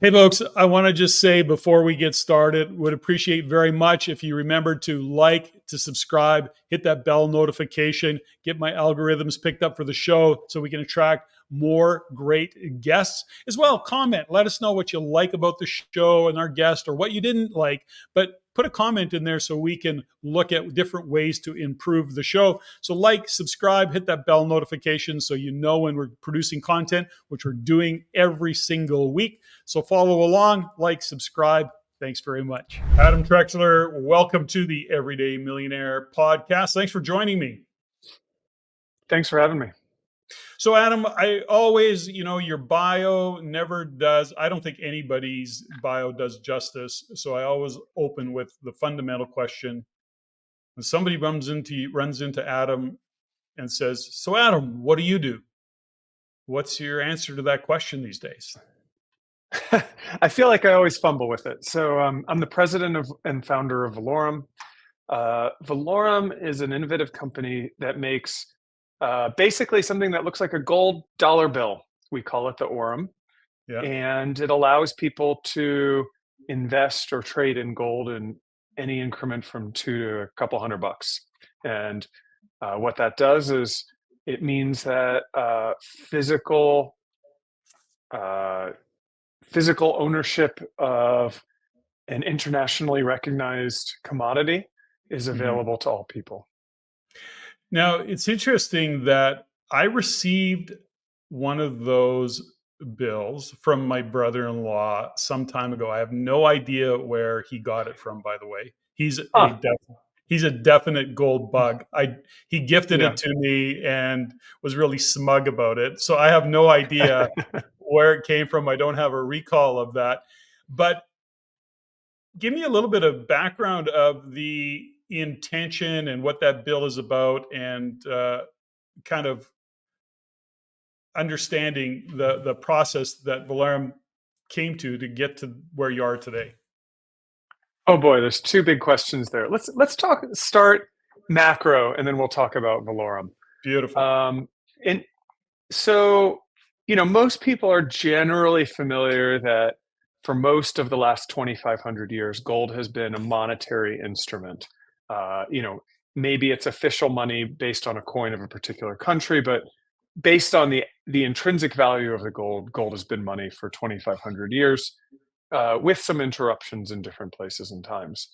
Hey, folks, I want to just say before we get started, would appreciate very much if you remember to like, to subscribe, hit that bell notification, get my algorithms picked up for the show so we can attract more great guests. As well, comment, let us know what you like about the show and our guest or what you didn't like, but put a comment in there so we can look at different ways to improve the show. So like, subscribe, hit that bell notification so you know when we're producing content, which we're doing every single week. So follow along, like, subscribe. Thanks very much. Adam Trexler, welcome to the Everyday Millionaire podcast. Thanks for joining me. Thanks for having me. So Adam, I always, your bio never does, I don't think anybody's bio does justice. So I always open with the fundamental question. When somebody runs into Adam and says, "So Adam, what do you do?" What's your answer to that question these days? I feel like I always fumble with it. So I'm the president and founder of Valaurum. Valaurum is an innovative company that makes basically something that looks like a gold dollar bill. We call it the Aurum, Yeah. and it allows people to invest or trade in gold in any increment from $2 to a couple $100. And what that does is it means that uh, physical ownership of an internationally recognized commodity is Mhm. available to all people. Now, it's interesting that I received one of those bills from my brother-in-law some time ago. I have no idea where he got it from, by the way. Ah, He's a definite gold bug. He gifted yeah. it to me and was really smug about it. So I have no idea where it came from. I don't have a recall of that. But give me a little bit of background of the intention and what that bill is about, and kind of understanding the process that Valaurum came to get to where you are today. Oh boy, there's two big questions there. Start macro, and then we'll talk about Valorum. Beautiful. And so, most people are generally familiar that for most of the last 2,500 years, gold has been a monetary instrument. Uh, you know, Maybe it's official money based on a coin of a particular country, but based on the intrinsic value of the gold has been money for 2,500 years, with some interruptions in different places and times.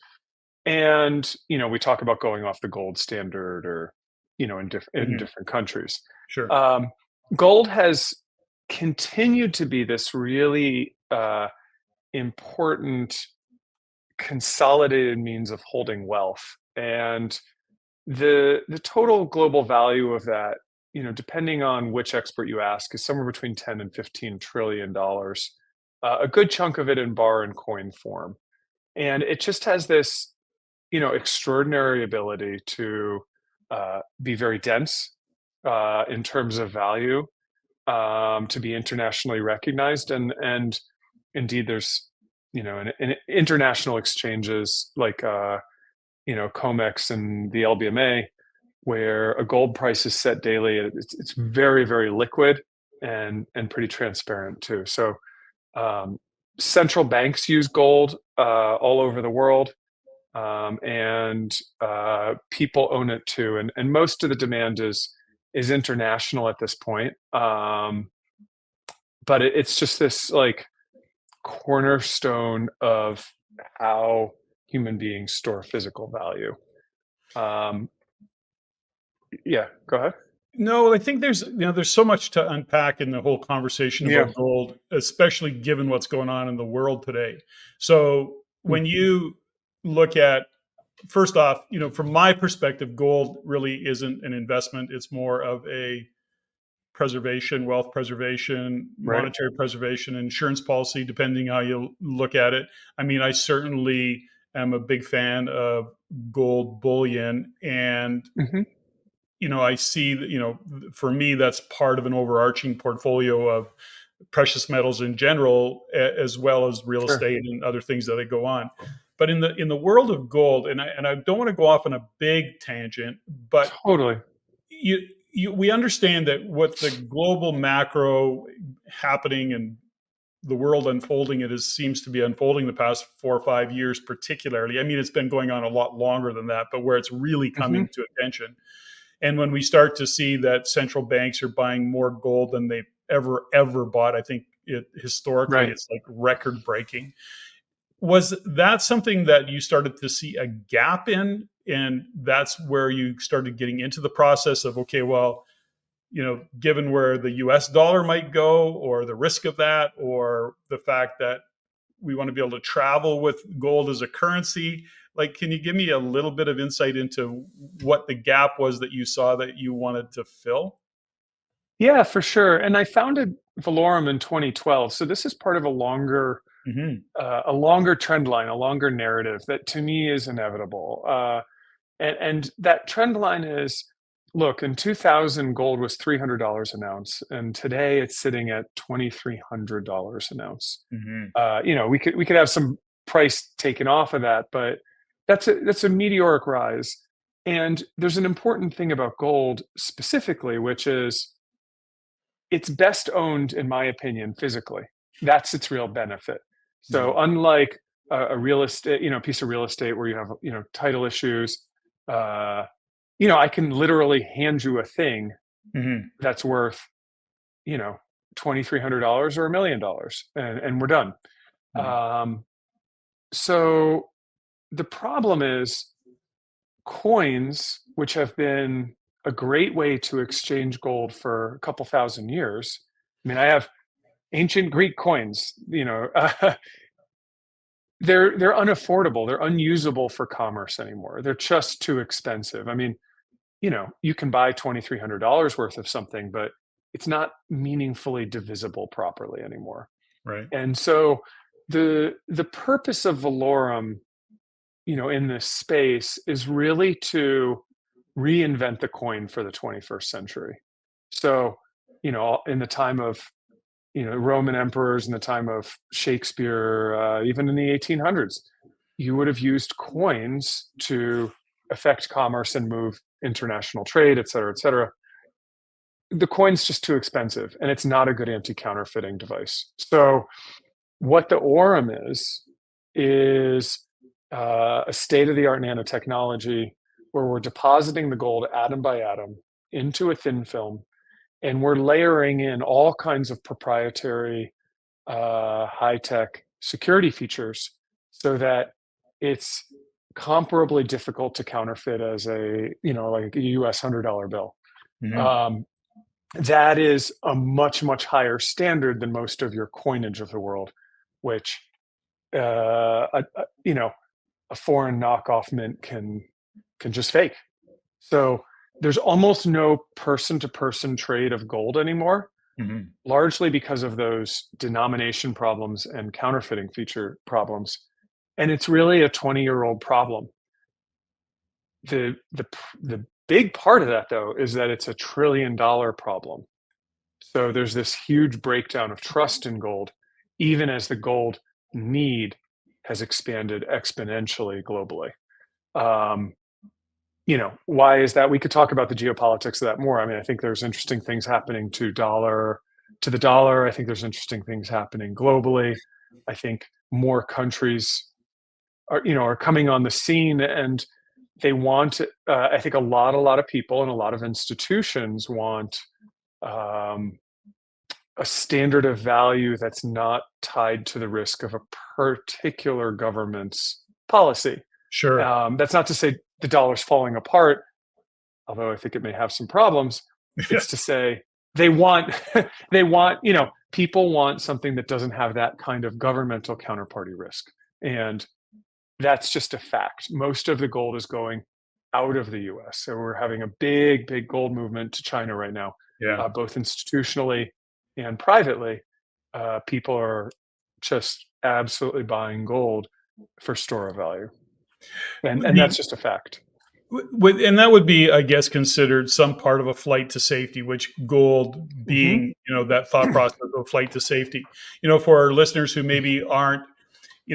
And we talk about going off the gold standard, or in Mhm. different countries. Sure. Um, Gold has continued to be this really important consolidated means of holding wealth, and the total global value of that, depending on which expert you ask, is somewhere between 10 and $15 trillion. A good chunk of it in bar and coin form, and it just has this extraordinary ability to be very dense in terms of value, to be internationally recognized, and indeed there's in international exchanges like COMEX and the LBMA, where a gold price is set daily. It's very, very liquid and pretty transparent too. So um, central banks use gold all over the world, and people own it too. And most of the demand is international at this point. But it's just this like cornerstone of how human beings store physical value. Um, yeah, go ahead. No, I think there's so much to unpack in the whole conversation Yeah. about gold, especially given what's going on in the world today. So Mm. when you look at, first off, from my perspective, gold really isn't an investment. It's more of a preservation, wealth preservation, Right. monetary preservation, insurance policy, depending how you look at it. I mean, I certainly am a big fan of gold bullion, and Hmm. I see that, for me, that's part of an overarching portfolio of precious metals in general, as well as real Sure. estate and other things that go on. But in the world of gold, and I don't want to go off on a big tangent, but Totally. we understand that with the global macro happening and the world unfolding it seems to be unfolding the past 4 or 5 years, particularly. I mean, it's been going on a lot longer than that, but where it's really Hmm. coming to attention. And when we start to see that central banks are buying more gold than they've ever bought, I think historically Right. it's like record breaking. Was that something that you started to see a gap in? And that's where you started getting into the process of, okay, well, given where the US dollar might go, or the risk of that, or the fact that we want to be able to travel with gold as a currency. Like, can you give me a little bit of insight into what the gap was that you saw that you wanted to fill? Yeah, for sure. And I founded Valaurum in 2012. So this is part of Hmm. a longer trend line, a longer narrative that to me is inevitable. And that trend line is, look, in 2000, gold was $300 an ounce, and today it's sitting at $2,300 an ounce. Hmm. We could have some price taken off of that, but that's a meteoric rise. And there's an important thing about gold specifically, which is it's best owned, in my opinion, physically. That's its real benefit. So unlike a real estate, piece of real estate where you have, title issues, uh, I can literally hand you a thing Hmm. that's worth, you know, $2,300 or $1 million, and we're done. Hmm. Um, so the problem is coins, which have been a great way to exchange gold for a couple thousand years. I mean, I have ancient Greek coins, they're unaffordable. They're unusable for commerce anymore. They're just too expensive. I mean, you can buy $2,300 worth of something, but it's not meaningfully divisible properly anymore. Right. And so the purpose of Valorum, in this space is really to reinvent the coin for the 21st century. So, in the time of Roman emperors, in the time of Shakespeare, even in the 1800s, you would have used coins to affect commerce and move international trade, et cetera, et cetera. The coin's just too expensive, and it's not a good anti-counterfeiting device. So, what the Aurum is a state-of-the-art nanotechnology where we're depositing the gold atom by atom into a thin film, and we're layering in all kinds of proprietary high-tech security features so that it's comparably difficult to counterfeit as like a US $100 bill. Hmm. Um, that is a much, much higher standard than most of your coinage of the world, which a foreign knockoff mint can just fake. So there's almost no person-to-person trade of gold anymore, Hmm. largely because of those denomination problems and counterfeiting feature problems. And it's really a 20-year-old problem. The big part of that, though, is that it's a $1 trillion problem. So there's this huge breakdown of trust in gold, even as the gold need has expanded exponentially globally. Um, why is that? We could talk about the geopolitics of that more. I mean, I think there's interesting things happening to the dollar. I think there's interesting things happening globally. I think more countries are coming on the scene, and they want. I think a lot of people and a lot of institutions want um, a standard of value that's not tied to the risk of a particular government's policy. Sure. That's not to say the dollar's falling apart, although I think it may have some problems. Yeah. It's to say they want people want something that doesn't have that kind of governmental counterparty risk. And that's just a fact. Most of the gold is going out of the US. So we're having a big, big gold movement to China right now, Yeah. both institutionally and privately. People are just absolutely buying gold for store of value. And that's just a fact. And that would be, I guess, considered some part of a flight to safety, which gold Hmm. being, that thought process of flight to safety. For our listeners who maybe aren't,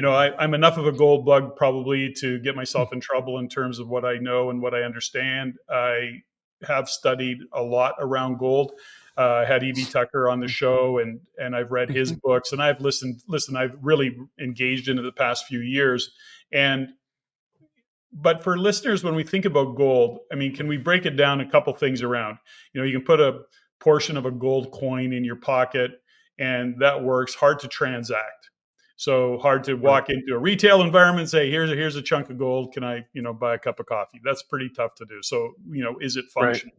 I'm enough of a gold bug probably to get myself in trouble in terms of what I know and what I understand. I have studied a lot around gold. I had EB Tucker on the show, and I've read his Mhm. books, and I've listened. Listen, I've really engaged in it the past few years, and but for listeners, when we think about gold, I mean, can we break it down a couple things around? You can put a portion of a gold coin in your pocket, and that works. Hard to transact. So hard to Right. walk into a retail environment and say, here's a chunk of gold. Can I, buy a cup of coffee? That's pretty tough to do. So, is it Right. functional?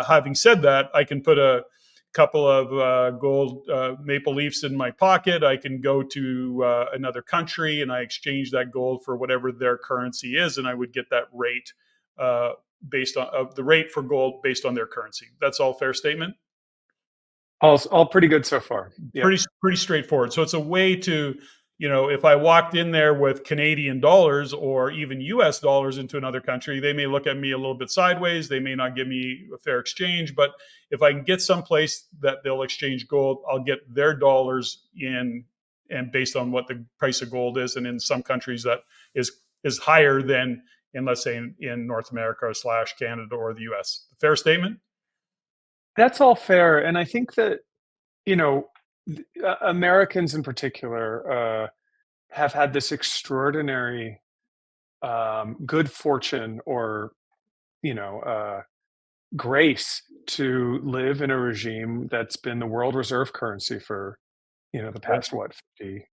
Having said that, I can put a couple of gold maple leafs in my pocket. I can go to another country and I exchange that gold for whatever their currency is, and I would get that rate based on the rate for gold based on their currency. That's all fair statement. All pretty good so far. Yep. Pretty straightforward. So it's a way to, if I walked in there with Canadian dollars or even US dollars into another country, they may look at me a little bit sideways. They may not give me a fair exchange. But if I can get someplace that they'll exchange gold, I'll get their dollars in, and based on what the price of gold is. And in some countries that is higher than in, let's say, in North America slash Canada or the US. Fair statement? That's all fair, and I think that, you know, Americans in particular, have had this extraordinary, good fortune or, you know, grace to live in a regime that's been the world reserve currency for, the Sure. past, what,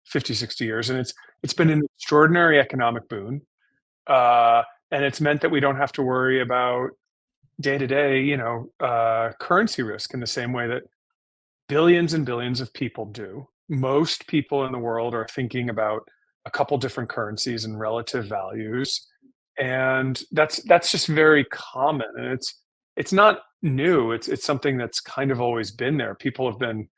50, 60 years, and it's been an extraordinary economic boon, and it's meant that we don't have to worry about day to day, currency risk in the same way that billions and billions of people do. Most people in the world are thinking about a couple different currencies and relative values, and that's just very common. And it's not new. It's something that's kind of always been there. People have been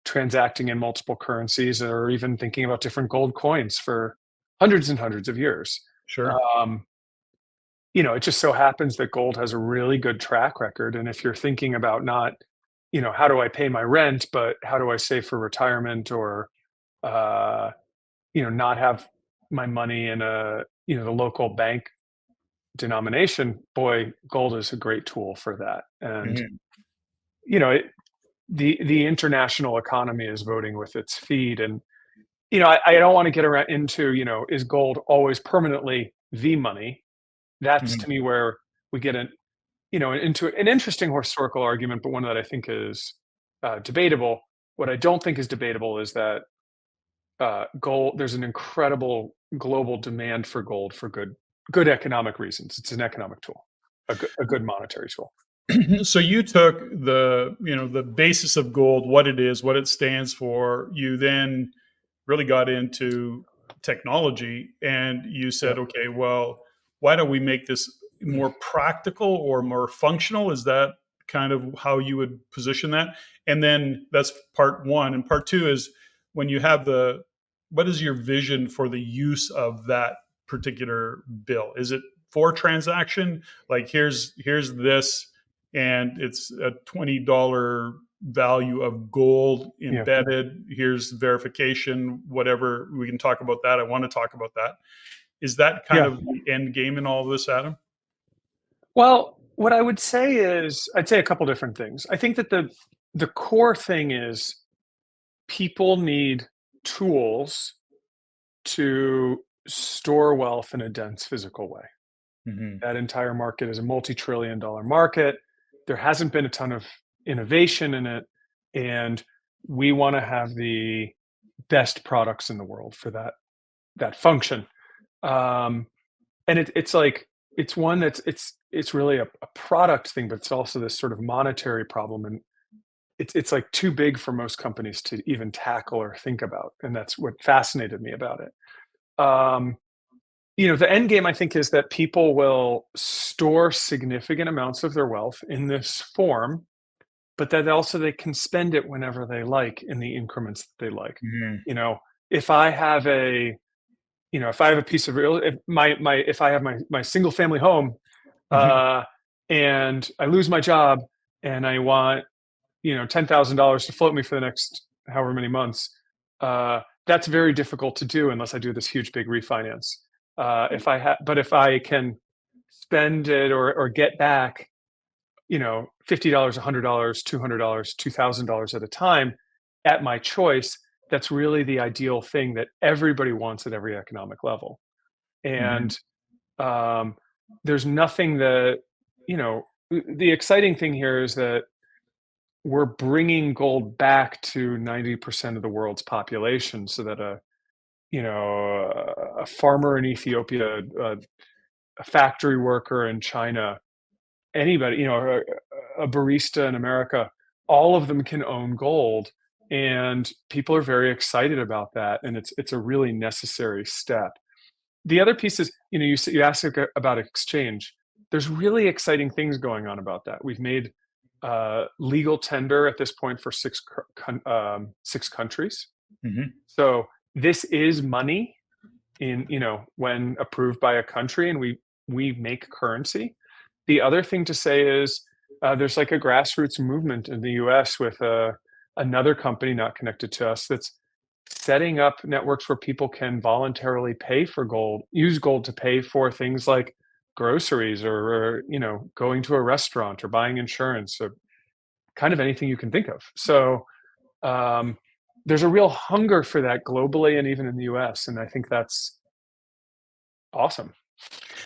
transacting in multiple currencies, or even thinking about different gold coins for hundreds and hundreds of years. Sure. Um, it just so happens that gold has a really good track record. And if you're thinking about not, how do I pay my rent, but how do I save for retirement, or, uh, not have my money in the local bank denomination, boy, gold is a great tool for that. And, Mhm. you know, it, the international economy is voting with its feet. And, I don't want to get around into, is gold always permanently the money? That's Mhm. to me where we get into an interesting historical argument, but one that I think is debatable. What I don't think is debatable is that gold. There's an incredible global demand for gold for good economic reasons. It's an economic tool, a good monetary tool. So you took the basis of gold, what it is, what it stands for. You then really got into technology, and you Yeah, said, okay, well, why don't we make this more practical or more functional? Is that kind of how you would position that? And then that's part one. And part two is, when you have what is your vision for the use of that particular bill? Is it for transaction? Like, here's this, and it's a $20 value of gold yeah, embedded. Here's verification, whatever. We can talk about that. I want to talk about that. Is that kind yeah. of the end game in all of this, Adam? Well, what I would say is, I'd say a couple different things. I think that the core thing is people need tools to store wealth in a dense physical way. Hmm. That entire market is a multi-trillion-dollar market. There hasn't been a ton of innovation in it, and we wanna have the best products in the world for that function. Um, and it's like it's one that's it's really a product thing, but it's also this sort of monetary problem, and it's, like, too big for most companies to even tackle or think about, and that's what fascinated me about it. Um the end game, I think, is that people will store significant amounts of their wealth in this form, but that also they can spend it whenever they like in the increments that they like. Hmm. You know, if I have a piece of real, if I have my single family home, Hmm. uh, and I lose my job and I want, $10,000 to float me for the next however many months, that's very difficult to do unless I do this huge big refinance. But if I can spend it or get back $50, $100, $200, $2,000 at a time at my choice, that's really the ideal thing that everybody wants at every economic level. Hmm. And um, there's nothing that, the exciting thing here is that we're bringing gold back to 90% of the world's population so that a farmer in Ethiopia, a factory worker in China, anybody, a barista in America, all of them can own gold. And people are very excited about that. And it's a really necessary step. The other piece is, you asked about exchange. There's really exciting things going on about that. We've made legal tender at this point for six countries. Hmm. So this is money when approved by a country, and we make currency. The other thing to say is there's like a grassroots movement in the U.S. with another company not connected to us that's setting up networks where people can voluntarily pay for gold, use gold to pay for things like groceries or going to a restaurant or buying insurance or kind of anything you can think of. So um, there's a real hunger for that globally and even in the US. And I think that's awesome.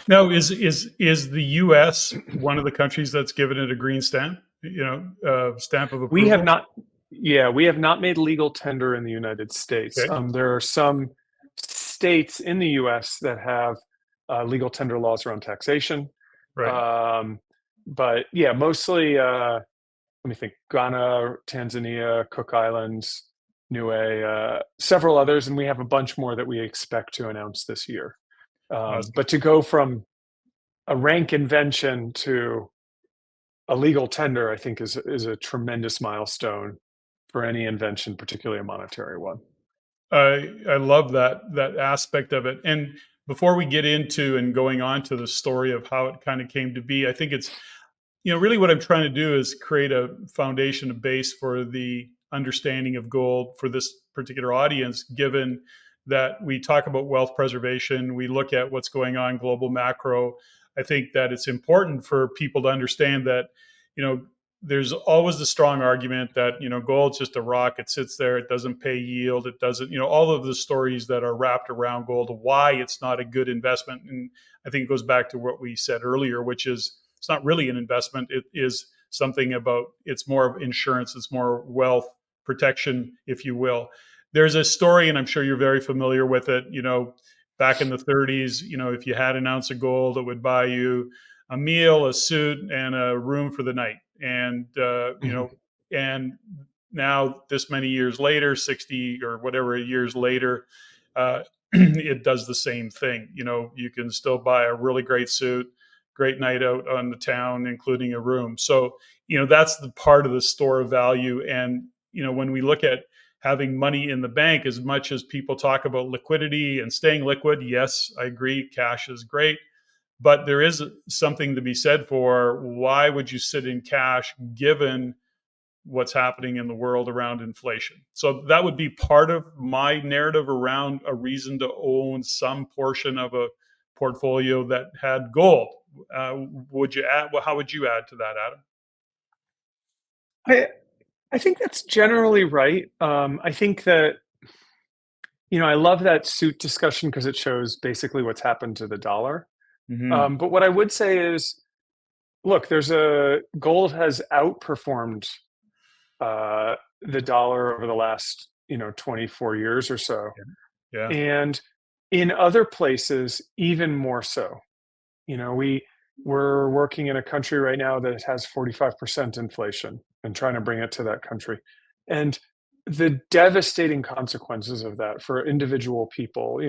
Now, is the U.S. one of the countries that's given it a green stamp? Stamp of We have approval. not, yeah, we have not made legal tender in the United States. Okay, There are some states in the US that have legal tender laws around taxation. right. Um, but yeah, mostly, let me think, Ghana, Tanzania, Cook Islands, Niue, several others, and we have a bunch more that we expect to announce this year. Awesome. But to go from a rank invention to a legal tender, I think is a tremendous milestone for any invention, particularly a monetary one. I love that aspect of it. And before we get into and going on to the story of how it kind of came to be, I think it's really what I'm trying to do is create a foundation, a base for the understanding of gold for this particular audience, given that we talk about wealth preservation, we look at what's going on global macro. I think that it's important for people to understand that, you know, there's always the strong argument that, gold's just a rock. It sits there. It doesn't pay yield. It doesn't, all of the stories that are wrapped around gold, why it's not a good investment. And I think it goes back to what we said earlier, which is it's not really an investment. It is something about, it's more of insurance. It's more wealth protection, if you will. There's a story, and I'm sure you're very familiar with it. Back in the 30s, if you had an ounce of gold, it would buy you a meal, a suit, and a room for the night. And Mhm. and now this many years later, 60 or whatever years later, it does the same thing. You can still buy a really great suit, great night out on the town, including a room. So, that's the part of the store of value. And, when we look at having money in the bank, as much as people talk about liquidity and staying liquid, yes, I agree, cash is great. But there is something to be said for why would you sit in cash given what's happening in the world around inflation. So that would be part of my narrative around a reason to own some portion of a portfolio that had gold. Would you add? Well, how would you add to that, Adam? I I think that's generally right. I think that I love that suit discussion because it shows basically what's happened to the dollar. Hmm. But what I would say is, look, there's a gold has outperformed the dollar over the last 24 years or so, Yeah. and in other places even more so. We're working in a country right now that has 45% inflation and trying to bring it to that country. And the devastating consequences of that for individual people,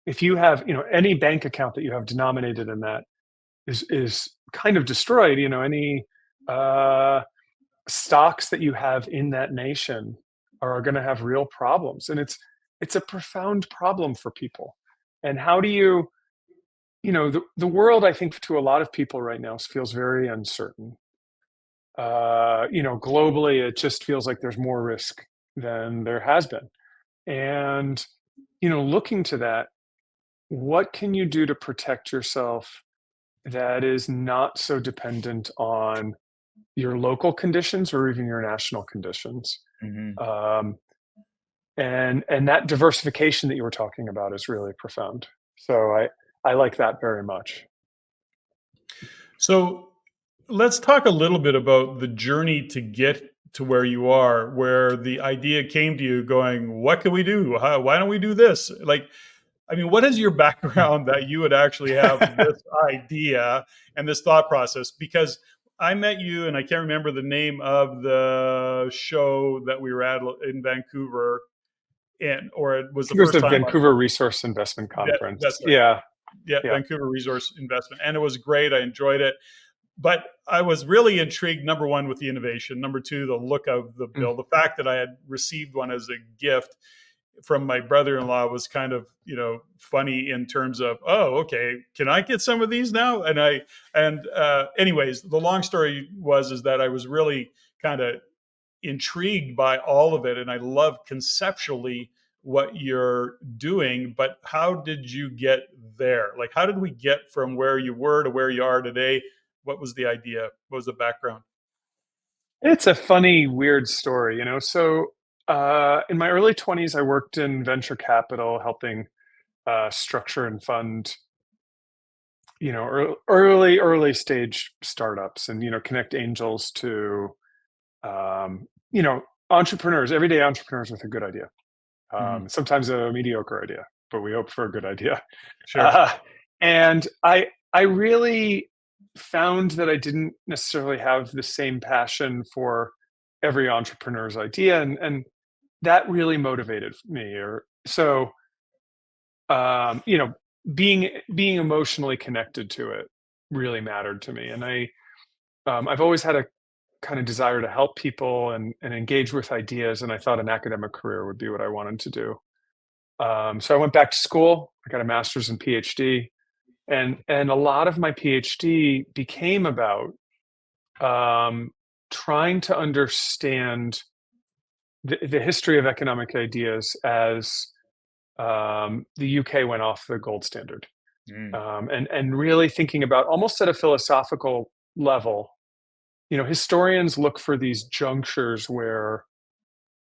if you have, any bank account that you have denominated in that is kind of destroyed, any uh, stocks that you have in that nation are going to have real problems. And it's a profound problem for people. And how do you the world, I think, to a lot of people right now feels very uncertain. Globally, it just feels like there's more risk than there has been. And, looking to that, what can you do to protect yourself that is not so dependent on your local conditions or even your national conditions. Hmm. Um, and that diversification that you were talking about is really profound. So I like that very much. So let's talk a little bit about the journey to get to where you are, where the idea came to you going, what can we do? Why don't we do this? Like, I mean, what is your background that you would actually have this idea and this thought process? Because I met you, and I can't remember the name of the show that we were at in Vancouver, and or it was the It was first the time. Vancouver Resource Investment That's Conference. right. Yeah, Yeah, yeah. Vancouver Resource Investment, and it was great. I enjoyed it, but I was really intrigued. Number one, with the innovation. Number two, the look of the Mm. bill. The fact that I had received one as a gift from my brother-in-law was kind of, funny in terms of, oh, okay, can I get some of these now? Anyways, the long story is that I was really kind of intrigued by all of it, and I love conceptually what you're doing. But how did you get there? Like, how did we get from where you were to where you are today? What was the idea? What was the background? It's a funny, weird story, you know. So in my early 20s, I worked in venture capital, helping structure and fund, early stage startups, and connect angels to um, you know entrepreneurs, everyday entrepreneurs with a good idea. Hmm. Sometimes a mediocre idea, but we hope for a good idea. Sure. Uh, and I really found that I didn't necessarily have the same passion for every entrepreneur's idea, and that really motivated me. Or so, um, you know, being emotionally connected to it really mattered to me, and I've always had a kind of desire to help people and engage with ideas, and I thought an academic career would be what I wanted to do. So I went back to school. I got a master's and PhD, and a lot of my PhD became about um, trying to understand the history of economic ideas as the UK went off the gold standard, Mm. and really thinking about almost at a philosophical level. Historians look for these junctures where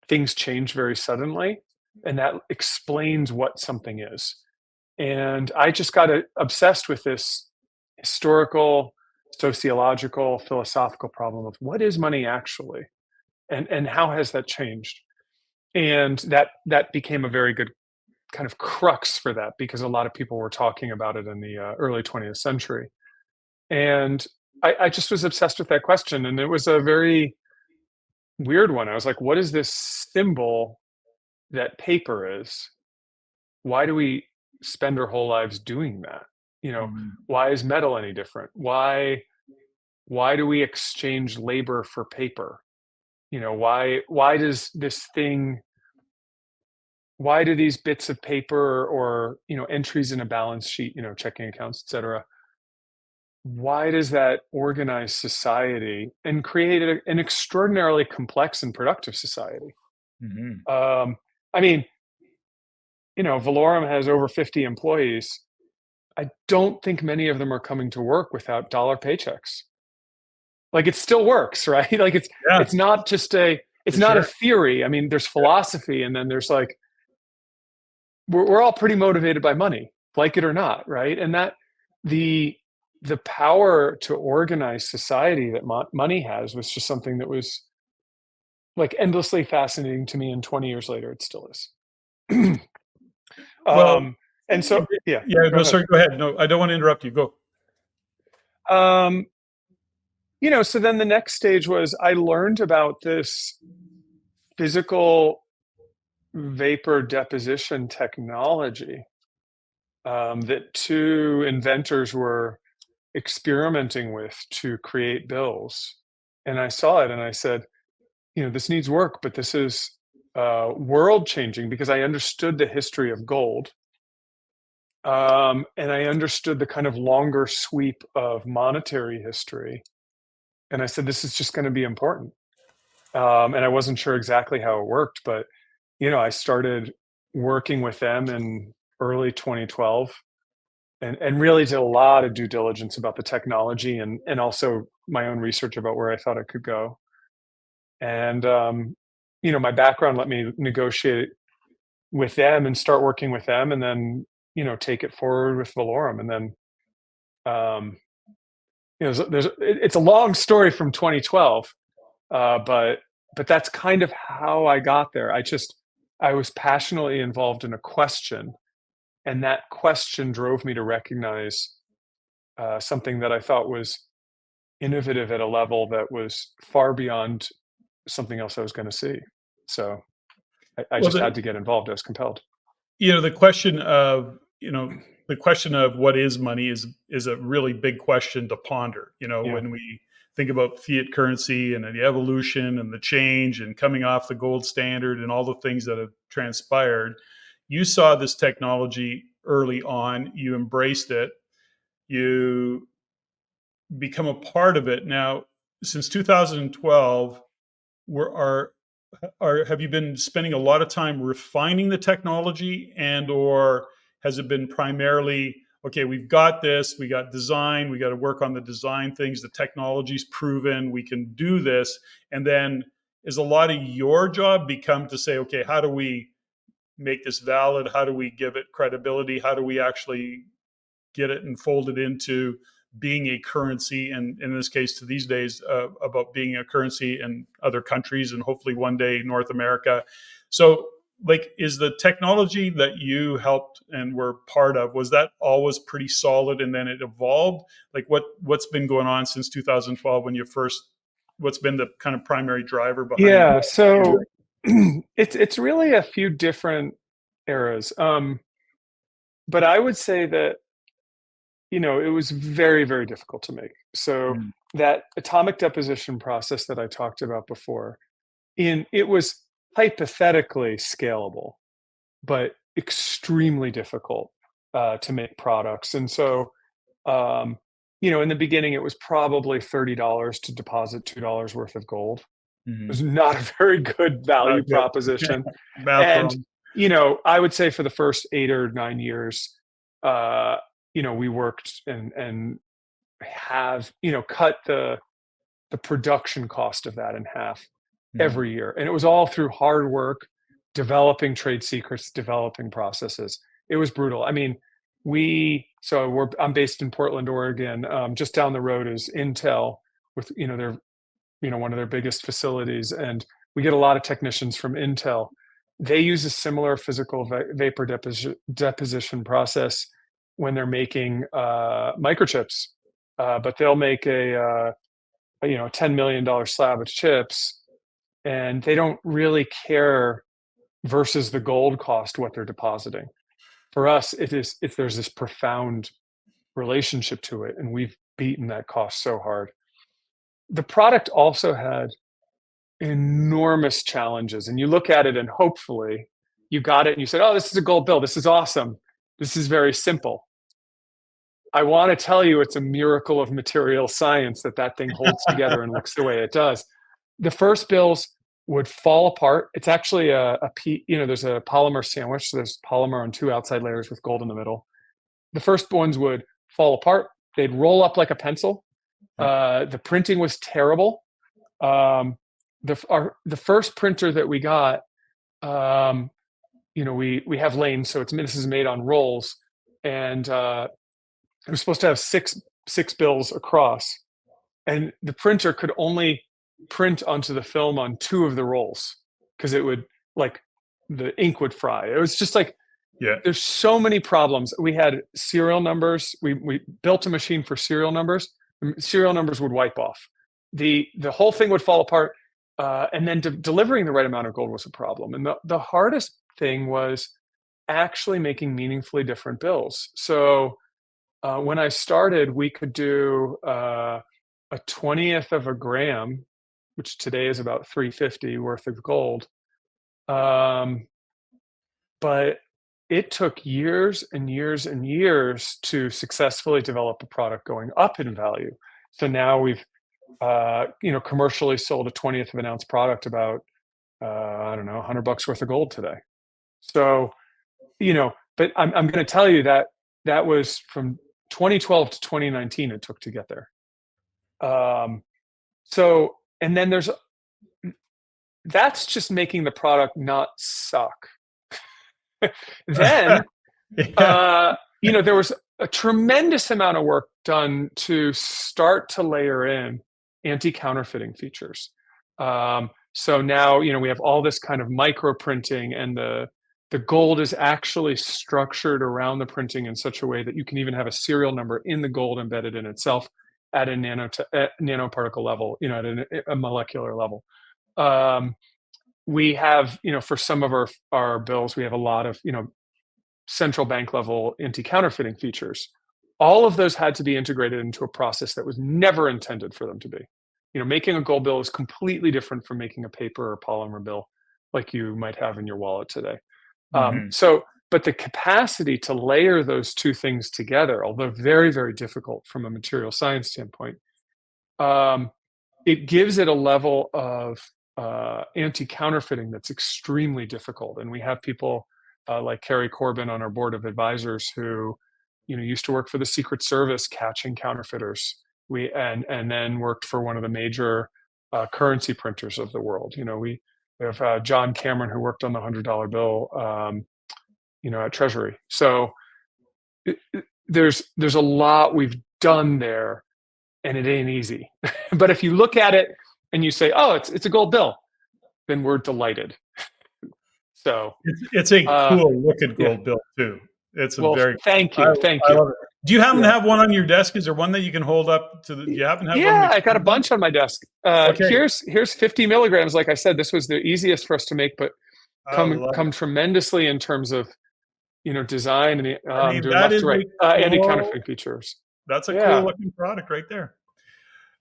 things change very suddenly, and that explains what something is. And I just got obsessed with this historical, sociological, philosophical problem of what is money actually, and how has that changed? And that became a very good kind of crux for that, because a lot of people were talking about it in the early 20th century. And I just was obsessed with that question, and it was a very weird one. I was like, what is this symbol that paper is? Why do we spend our whole lives doing that? Mhm. Why is metal any different? Why do we exchange labor for paper? Why does this thing why do these bits of paper, or entries in a balance sheet, checking accounts, etc., why does that organize society and create an extraordinarily complex and productive society? Mhm. um, I mean, Valaurum has over 50 employees. I don't think many of them are coming to work without dollar paychecks. Like, it still works, right? Like, Yeah, it's not just it's for not a sure. theory. I mean, there's philosophy, and then there's like, we're all pretty motivated by money, like it or not, right? And that the the power to organize society that money has was just something that was like endlessly fascinating to me, and 20 years later it still is. Well, um and so, yeah, yeah, go no, ahead. sorry, go ahead. No, I don't want to interrupt you. Go. um so then the next stage was, I learned about this physical vapor deposition technology that two inventors were experimenting with to create bills. And I saw it and I said, this needs work, but this is world changing, because I understood the history of gold. And I understood the kind of longer sweep of monetary history. And I said, this is just going to be important. And I wasn't sure exactly how it worked, but I started working with them in early 2012, and really did a lot of due diligence about the technology, and also my own research about where I thought it could go. And, my background let me negotiate with them and start working with them, and then, take it forward with Valaurum. And then, um, it's a long story from 2012, but that's kind of how I got there. I was passionately involved in a question, and that question drove me to recognize something that I thought was innovative at a level that was far beyond something else I was going to see. So I Well, just had to get involved. I was compelled. the question of the question of what is money is a really big question to ponder. Yeah. When we think about fiat currency and the evolution and the change and coming off the gold standard and all the things that have transpired, you saw this technology early on, you embraced it, you become a part of it. Now, since 2012, were are have you been spending a lot of time refining the technology, and or has it been primarily, okay, we've got this, we got design, we got to work on the design things, the technology's proven, we can do this, and then is a lot of your job become to say, okay, how do we make this valid, how do we give it credibility, how do we actually get it and fold it into being a currency, and in this case to these days, about being a currency in other countries and hopefully one day North America. So like, is the technology that you helped and were part of, was that always pretty solid and then it evolved? Like what's been going on since 2012 when you first, what's been the kind of primary driver behind Yeah. you? So it's really a few different eras. But I would say that, it was very, very difficult to make. So Mm, that atomic deposition process that I talked about before, it was hypothetically scalable, but extremely difficult to make products. And so, um, in the beginning, it was probably $30 to deposit $2 worth of gold. It mhm. was not a very good Not value good. proposition. Math And, wrong. I would say for the first 8 or 9 years, uh, we worked and have, cut the production cost of that in half Mhm, every year. And it was all through hard work, developing trade secrets, developing processes. It was brutal. I mean, I'm based in Portland, Oregon. Just down the road is Intel with, their, one of their biggest facilities. And we get a lot of technicians from Intel. They use a similar physical vapor deposition process when they're making microchips, but they'll make a $10 million slab of chips, and they don't really care versus the gold cost what they're depositing. For us, there's this profound relationship to it, and we've beaten that cost so hard. The product also had enormous challenges, and you look at it and hopefully you got it and you said, "Oh, this is a gold bill. This is awesome. This is very simple." I want to tell you it's a miracle of material science that thing holds together and looks the way it does. The first bills would fall apart. It's actually there's a polymer sandwich. So there's polymer on two outside layers with gold in the middle. The first ones would fall apart. They'd roll up like a pencil. yeah. The printing was terrible. Um, the first printer that we got, we have lanes, so this is made on rolls, and it was supposed to have six bills across, and the printer could only print onto the film on two of the rolls because it would, like, the ink would fry. It was just like, Yeah. there's so many problems. We had serial numbers. We built a machine for serial numbers. Serial numbers would wipe off. The whole thing would fall apart, and then delivering the right amount of gold was a problem. And the hardest thing was actually making meaningfully different bills. So when I started, we could do a 20th of a gram, which today is about 350 worth of gold. Um, but it took years and years and years to successfully develop a product going up in value. So now we've, commercially sold a 20th of an ounce product about, I don't know, $100 worth of gold today. So, but I'm going to tell you that that was from 2012 to 2019 it took to get there. Um, so, and then that's just making the product not suck. Then, Yeah. there was a tremendous amount of work done to start to layer in anti-counterfeiting features. So now, we have all this kind of micro printing, and the gold is actually structured around the printing in such a way that you can even have a serial number in the gold embedded in itself at a nanoparticle level, at a molecular level. Um, we have, for some of our bills, we have a lot of, central bank level anti-counterfeiting features. All of those had to be integrated into a process that was never intended for them to be. Making a gold bill is completely different from making a paper or polymer bill like you might have in your wallet today. Mhm. But the capacity to layer those two things together, although very, very difficult from a material science standpoint, um, it gives it a level of anti-counterfeiting that's extremely difficult. And we have people like Kerry Corbin on our board of advisors who, used to work for the Secret Service catching counterfeiters. And then worked for one of the major currency printers of the world. We have John Cameron who worked on the $100 bill, at Treasury. So there's a lot we've done there, and it ain't easy. But if you look at it and you say, "Oh, it's a gold bill," then we're delighted. So, It's a uh, cool looking yeah. gold bill too. It's a Well, very cool. thank you, thank I you. love it. Do you happen to Yeah, have one on your desk? Is there one that you can hold up to the? Do you happen to have one yeah. I got a extended? bunch on my desk. Okay, Here's 50 milligrams. Like I said, this was the easiest for us to make, but I love come it. tremendously in terms of design and I mean, doing that left is to right a anti-counterfeiting cool. features. That's a cool Yeah, looking product right there.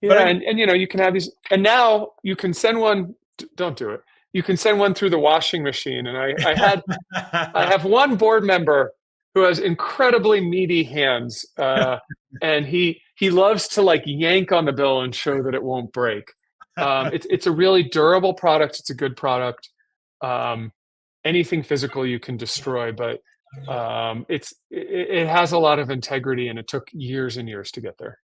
But yeah, and you can have these, and now you can send one. Don't do it. You can send one through the washing machine, and I have one board member who has incredibly meaty hands, and he loves to like yank on the bill and show that it won't break. It's a really durable product. It's a good product. Um, Anything physical you can destroy, but it has a lot of integrity, and it took years and years to get there.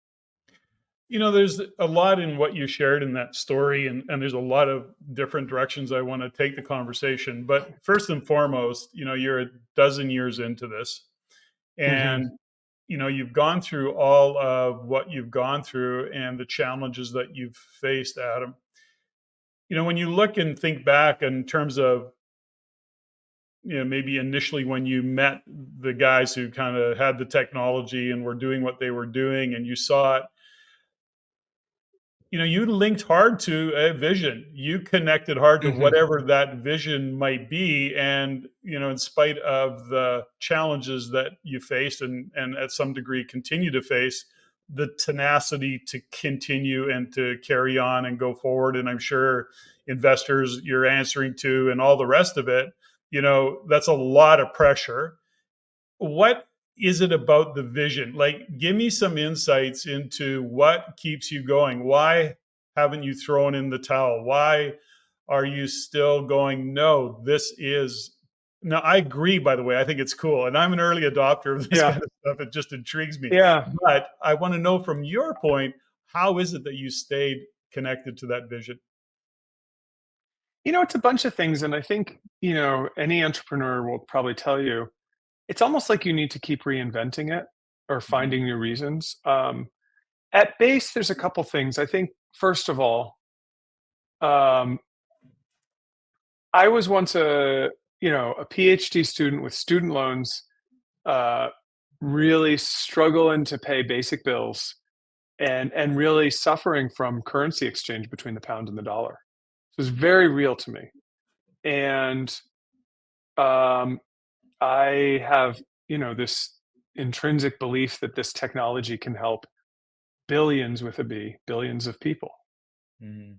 There's a lot in what you shared in that story, and there's a lot of different directions I want to take the conversation. But first and foremost, you're a dozen years into this, Hmm. and you've gone through all of what you've gone through and the challenges that you've faced, Adam. When you look and think back in terms of maybe initially when you met the guys who kind of had the technology and were doing what they were doing, and you saw it, you linked hard to a vision. You connected hard to Hmm. whatever that vision might be. And, in spite of the challenges that you faced and at some degree continue to face, the tenacity to continue and to carry on and go forward. And I'm sure investors you're answering to and all the rest of it, that's a lot of pressure. What is it about the vision? Like, give me some insights into what keeps you going. Why haven't you thrown in the towel? Why are you still going, no, this is. Now, I agree, by the way. I think it's cool. And I'm an early adopter of this Yeah, kind of stuff. It just intrigues me. yeah. But I want to know from your point, how is it that you stayed connected to that vision? It's a bunch of things, and I think any entrepreneur will probably tell you it's almost like you need to keep reinventing it or Mhm. finding new reasons. At base, there's a couple things. I think first of all, um, I was once a PhD student with student loans, uh, really struggling to pay basic bills and really suffering from currency exchange between the pound and the dollar. So it's very real to me. And um, I have, this intrinsic belief that this technology can help billions with a B, billions of people. Mhm.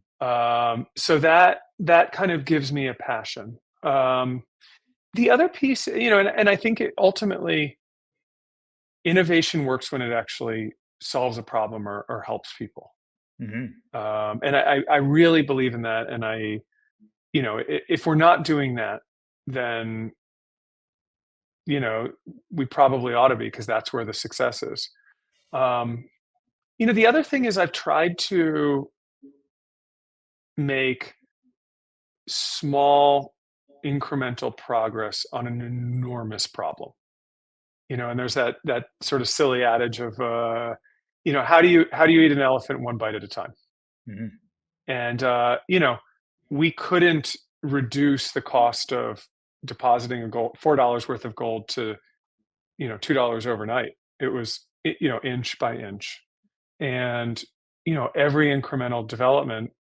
So that kind of gives me a passion. The other piece, and I think it ultimately innovation works when it actually solves a problem or helps people. Mhm. And I really believe in that. And if we're not doing that, then you know we probably ought to be, because that's where the success is. Um, The other thing is I've tried to make small incremental progress on an enormous problem. And there's that sort of silly adage of, how do you eat an elephant one bite at a time? Mhm. And we couldn't reduce the cost of depositing a gold $4 worth of gold to $2 overnight. It was inch by inch, and every incremental development,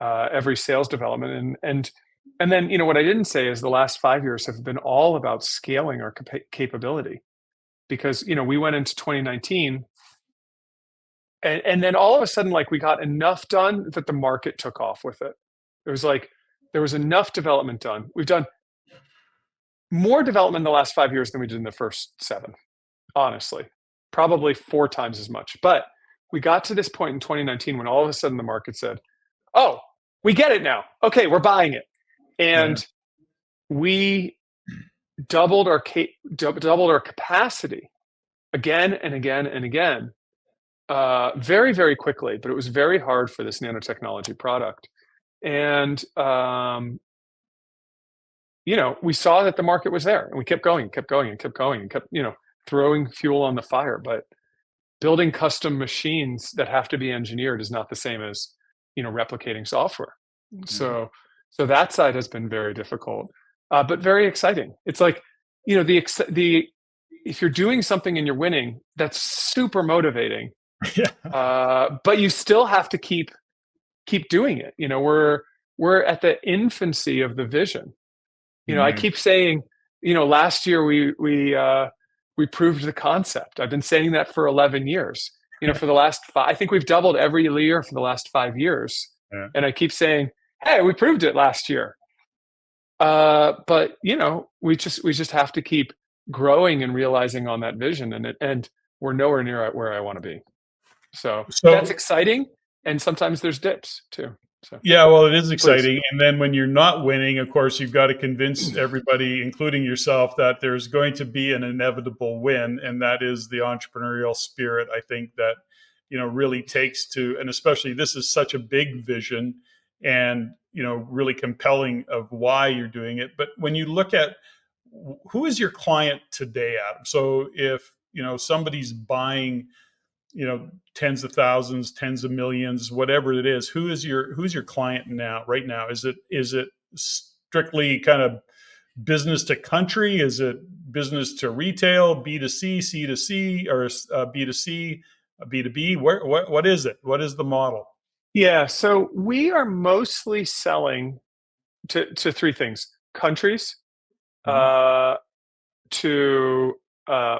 every sales development, and then what I didn't say is the last 5 years have been all about scaling our capability, because we went into 2019, and then all of a sudden, like, we got enough done that the market took off with it. It was like there was enough development done. We've done more development in the last 5 years than we did in the first seven, honestly, probably four times as much. But we got to this point in 2019 when all of a sudden the market said, "Oh, we get it now. Okay, we're buying it," Yeah. and we doubled our capacity again and again and again, very, very quickly. But it was very hard for this nanotechnology product. And we saw that the market was there, and we kept going, kept going, and kept going, and kept throwing fuel on the fire. But building custom machines that have to be engineered is not the same as replicating software. Mhm. So that side has been very difficult, but very exciting. It's like the if you're doing something and you're winning, that's super motivating. Yeah. But you still have to keep doing it. We're at the infancy of the vision. I Mhm. keep saying, last year we proved the concept. I've been saying that for 11 years. For the last five, I think we've doubled every year for the last 5 years. Yeah. And I keep saying, "Hey, we proved it last year." But we just have to keep growing and realizing on that vision, and we're nowhere near where I want to be. So that's So exciting, and sometimes there's dips too. So yeah, well, it is please. exciting. And then when you're not winning, of course, you've got to convince everybody, including yourself, that there's going to be an inevitable win. And that is the entrepreneurial spirit, I think, that, really takes to, and especially this is such a big vision and, really compelling of why you're doing it. But when you look at who is your client today, Adam? So if, somebody's buying tens of thousands, tens of millions, whatever it is, who's your client now, right now? Is it strictly kind of business to country? Is it business to retail, B2C, C2C, or B2C, B2B? What is it? What is the model? Yeah, so we are mostly selling to three things: countries, Mhm. uh, to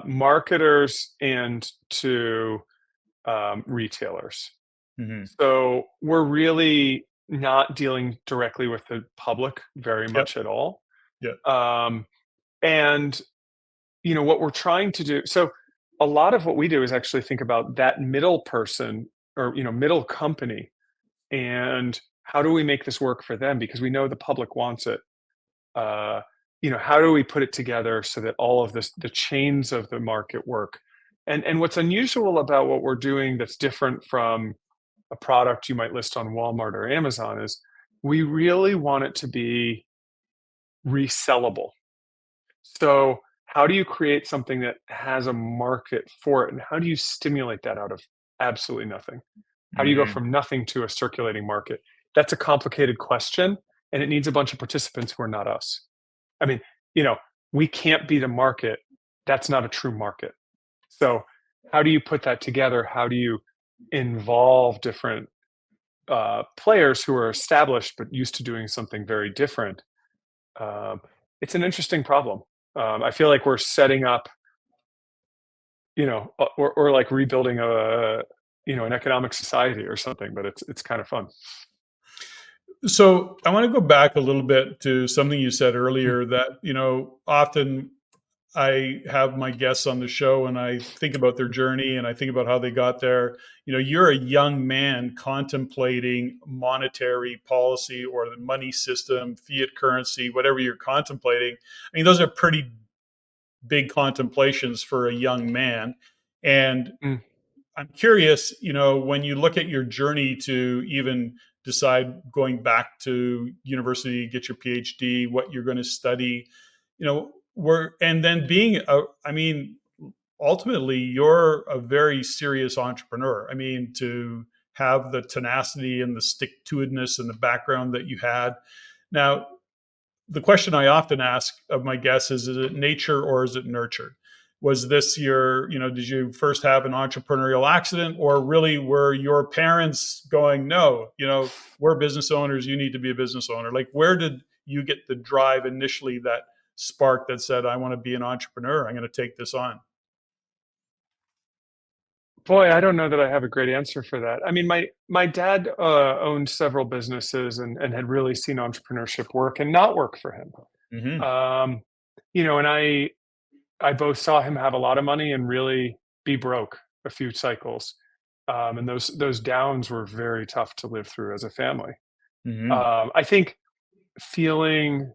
marketers, and to retailers. Mhm. So we're really not dealing directly with the public very Yep. much at all. Yep. Um, and what we're trying to do. So a lot of what we do is actually think about that middle person, or middle company, and how do we make this work for them, because we know the public wants it. uh, how do we put it together so that all of the chains of the market work? And what's unusual about what we're doing that's different from a product you might list on Walmart or Amazon is we really want it to be resellable. So how do you create something that has a market for it, and how do you stimulate that out of absolutely nothing? How do you go Mhm. from nothing to a circulating market? That's a complicated question, and it needs a bunch of participants who are not us. I mean, you know, we can't be the market. That's not a true market. So, how do you put that together? How do you involve different players who are established but used to doing something very different? Um, it's an interesting problem. I feel like we're setting up, or like rebuilding an economic society or something. But it's kind of fun. So I want to go back a little bit to something you said Mm, earlier that, often I have my guests on the show and I think about their journey and I think about how they got there. You're a young man contemplating monetary policy or the money system, fiat currency, whatever you're contemplating. I mean, those are pretty big contemplations for a young man. And mm. I'm curious, when you look at your journey to even decide going back to university, get your PhD, what you're going to study, and then I mean, ultimately, you're a very serious entrepreneur. I mean, to have the tenacity and the stick to itiveness and the background that you had. Now, the question I often ask of my guests is it nature or is it nurture? Was this did you first have an entrepreneurial accident, or really were your parents going, no, we're business owners, you need to be a business owner? Like, where did you get the drive initially, that spark that said, I want to be an entrepreneur, I'm going to take this on? Boy, I don't know that I have a great answer for that. I mean, my dad owned several businesses and had really seen entrepreneurship work and not work for him. Hmm. Um, and I both saw him have a lot of money and really be broke a few cycles. And those downs were very tough to live through as a family. Hmm. I think feeling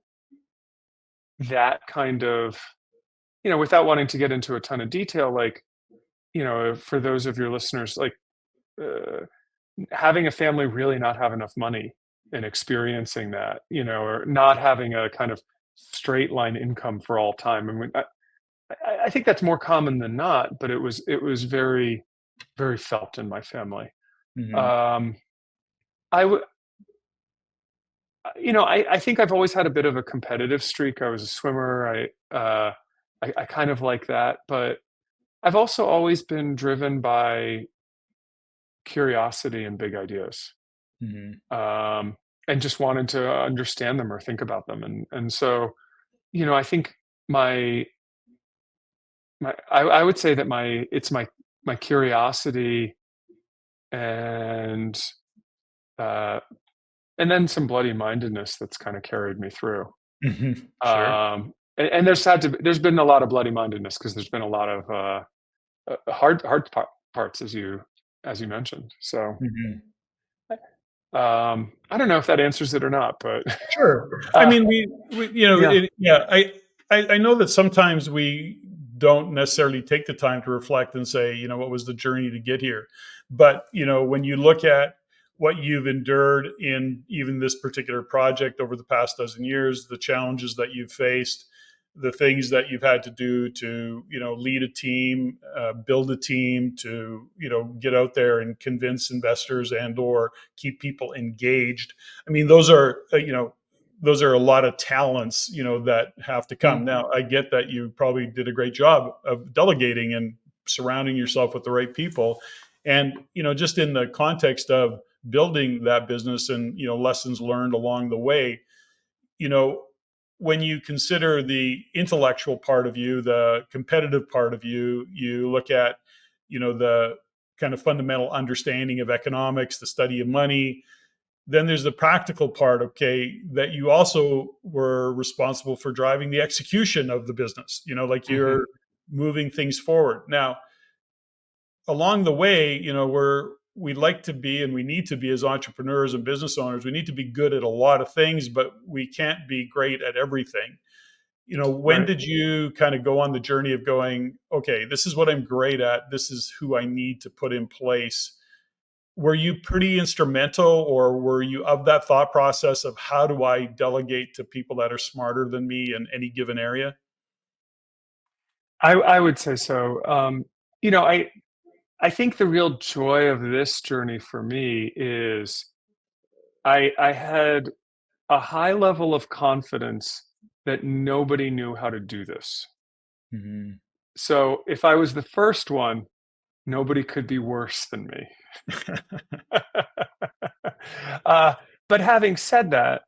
that kind of, without wanting to get into a ton of detail, like, for those of your listeners, like, uh, having a family really not have enough money and experiencing that, or not having a kind of straight line income for all time. I mean, I think that's more common than not, but it was very, very felt in my family. Hmm. Um, I would, I think I've always had a bit of a competitive streak. I was a swimmer. I kind of like that, but I've also always been driven by curiosity and big ideas, Hmm. um, and just wanted to understand them or think about them, and so I think my I would say that my curiosity and uh, and then some bloody mindedness that's kind of carried me through. Hmm. Sure. And there's been a lot of bloody mindedness because there's been a lot of parts as you mentioned. So Hmm. I don't know if that answers it or not, but Sure. I uh, mean, yeah, yeah, I know that sometimes we don't necessarily take the time to reflect and say, what was the journey to get here? But, when you look at what you've endured in even this particular project over the past dozen years, the challenges that you've faced, the things that you've had to do to, lead a team, build a team, to, get out there and convince investors and or keep people engaged. I mean, those are a lot of talents, that have to come. mm, Now, I get that you probably did a great job of delegating and surrounding yourself with the right people. And, just in the context of building that business and, lessons learned along the way, you know, when you consider the intellectual part of you, the competitive part of you, you look at, the kind of fundamental understanding of economics, the study of money. Then there's the practical part, okay, that you also were responsible for driving the execution of the business, like mhm. you're moving things forward. Now, along the way, we like to be and we need to be, as entrepreneurs and business owners, we need to be good at a lot of things, but we can't be great at everything. When Right. did you kind of go on the journey of going, okay, this is what I'm great at, this is who I need to put in place? Were you pretty instrumental, or were you of that thought process of how do I delegate to people that are smarter than me in any given area? I would say so. You know, I think the real joy of this journey for me is I had a high level of confidence that nobody knew how to do this. Mhm. So if I was the first one, nobody could be worse than me. uh, but having said that,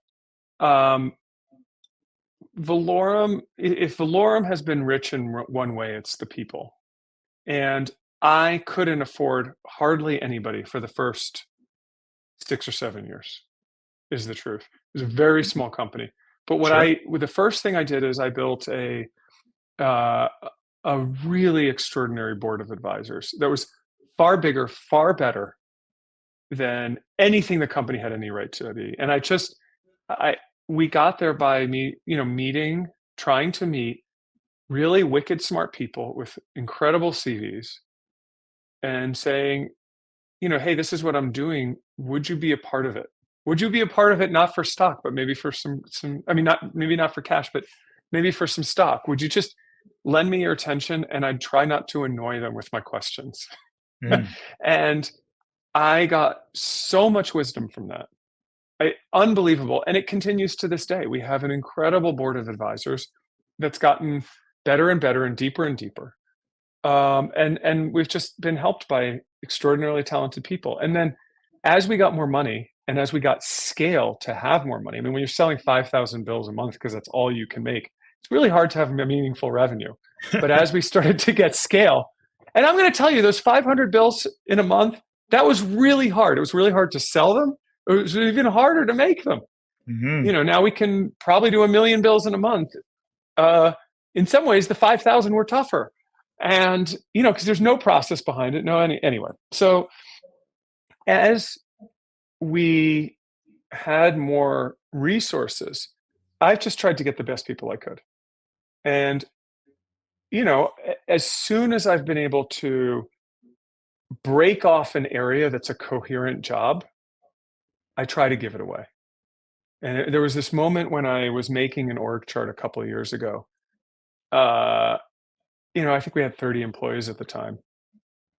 um, if Valaurum has been rich in one way, it's the people. And I couldn't afford hardly anybody for the first 6 or 7 years, is the truth. It was a very small company. But Sure. the first thing I did is I built uh, a really extraordinary board of advisors that was far bigger, far better than anything the company had any right to be. And I we got there by trying to meet really wicked smart people with incredible CVs and saying, hey, this is what I'm doing. Would you be a part of it? Would you be a part of it, not for stock, but maybe for I mean, maybe not for cash, but maybe for some stock? Would you just lend me your attention? And I'd try not to annoy them with my questions. Mhm. And I got so much wisdom from that. Unbelievable. And it continues to this day. We have an incredible board of advisors that's gotten better and better and deeper. And we've just been helped by extraordinarily talented people. And then as we got more money and as we got scale to have more money, I mean, when you're selling 5,000 bills a month because that's all you can make, it's really hard to have meaningful revenue. But as we started to get scale, and I'm going to tell you, those 500 bills in a month, that was really hard. It was really hard to sell them. It was even harder to make them. Mhm. Now we can probably do 1,000,000 bills in a month. In some ways, the 5,000 were tougher. And, because there's no process behind it. Anyway. So as we had more resources, I've just tried to get the best people I could. And, as soon as I've been able to break off an area that's a coherent job, I try to give it away. And there was this moment when I was making an org chart a couple of years ago. Uh, I think we had 30 employees at the time.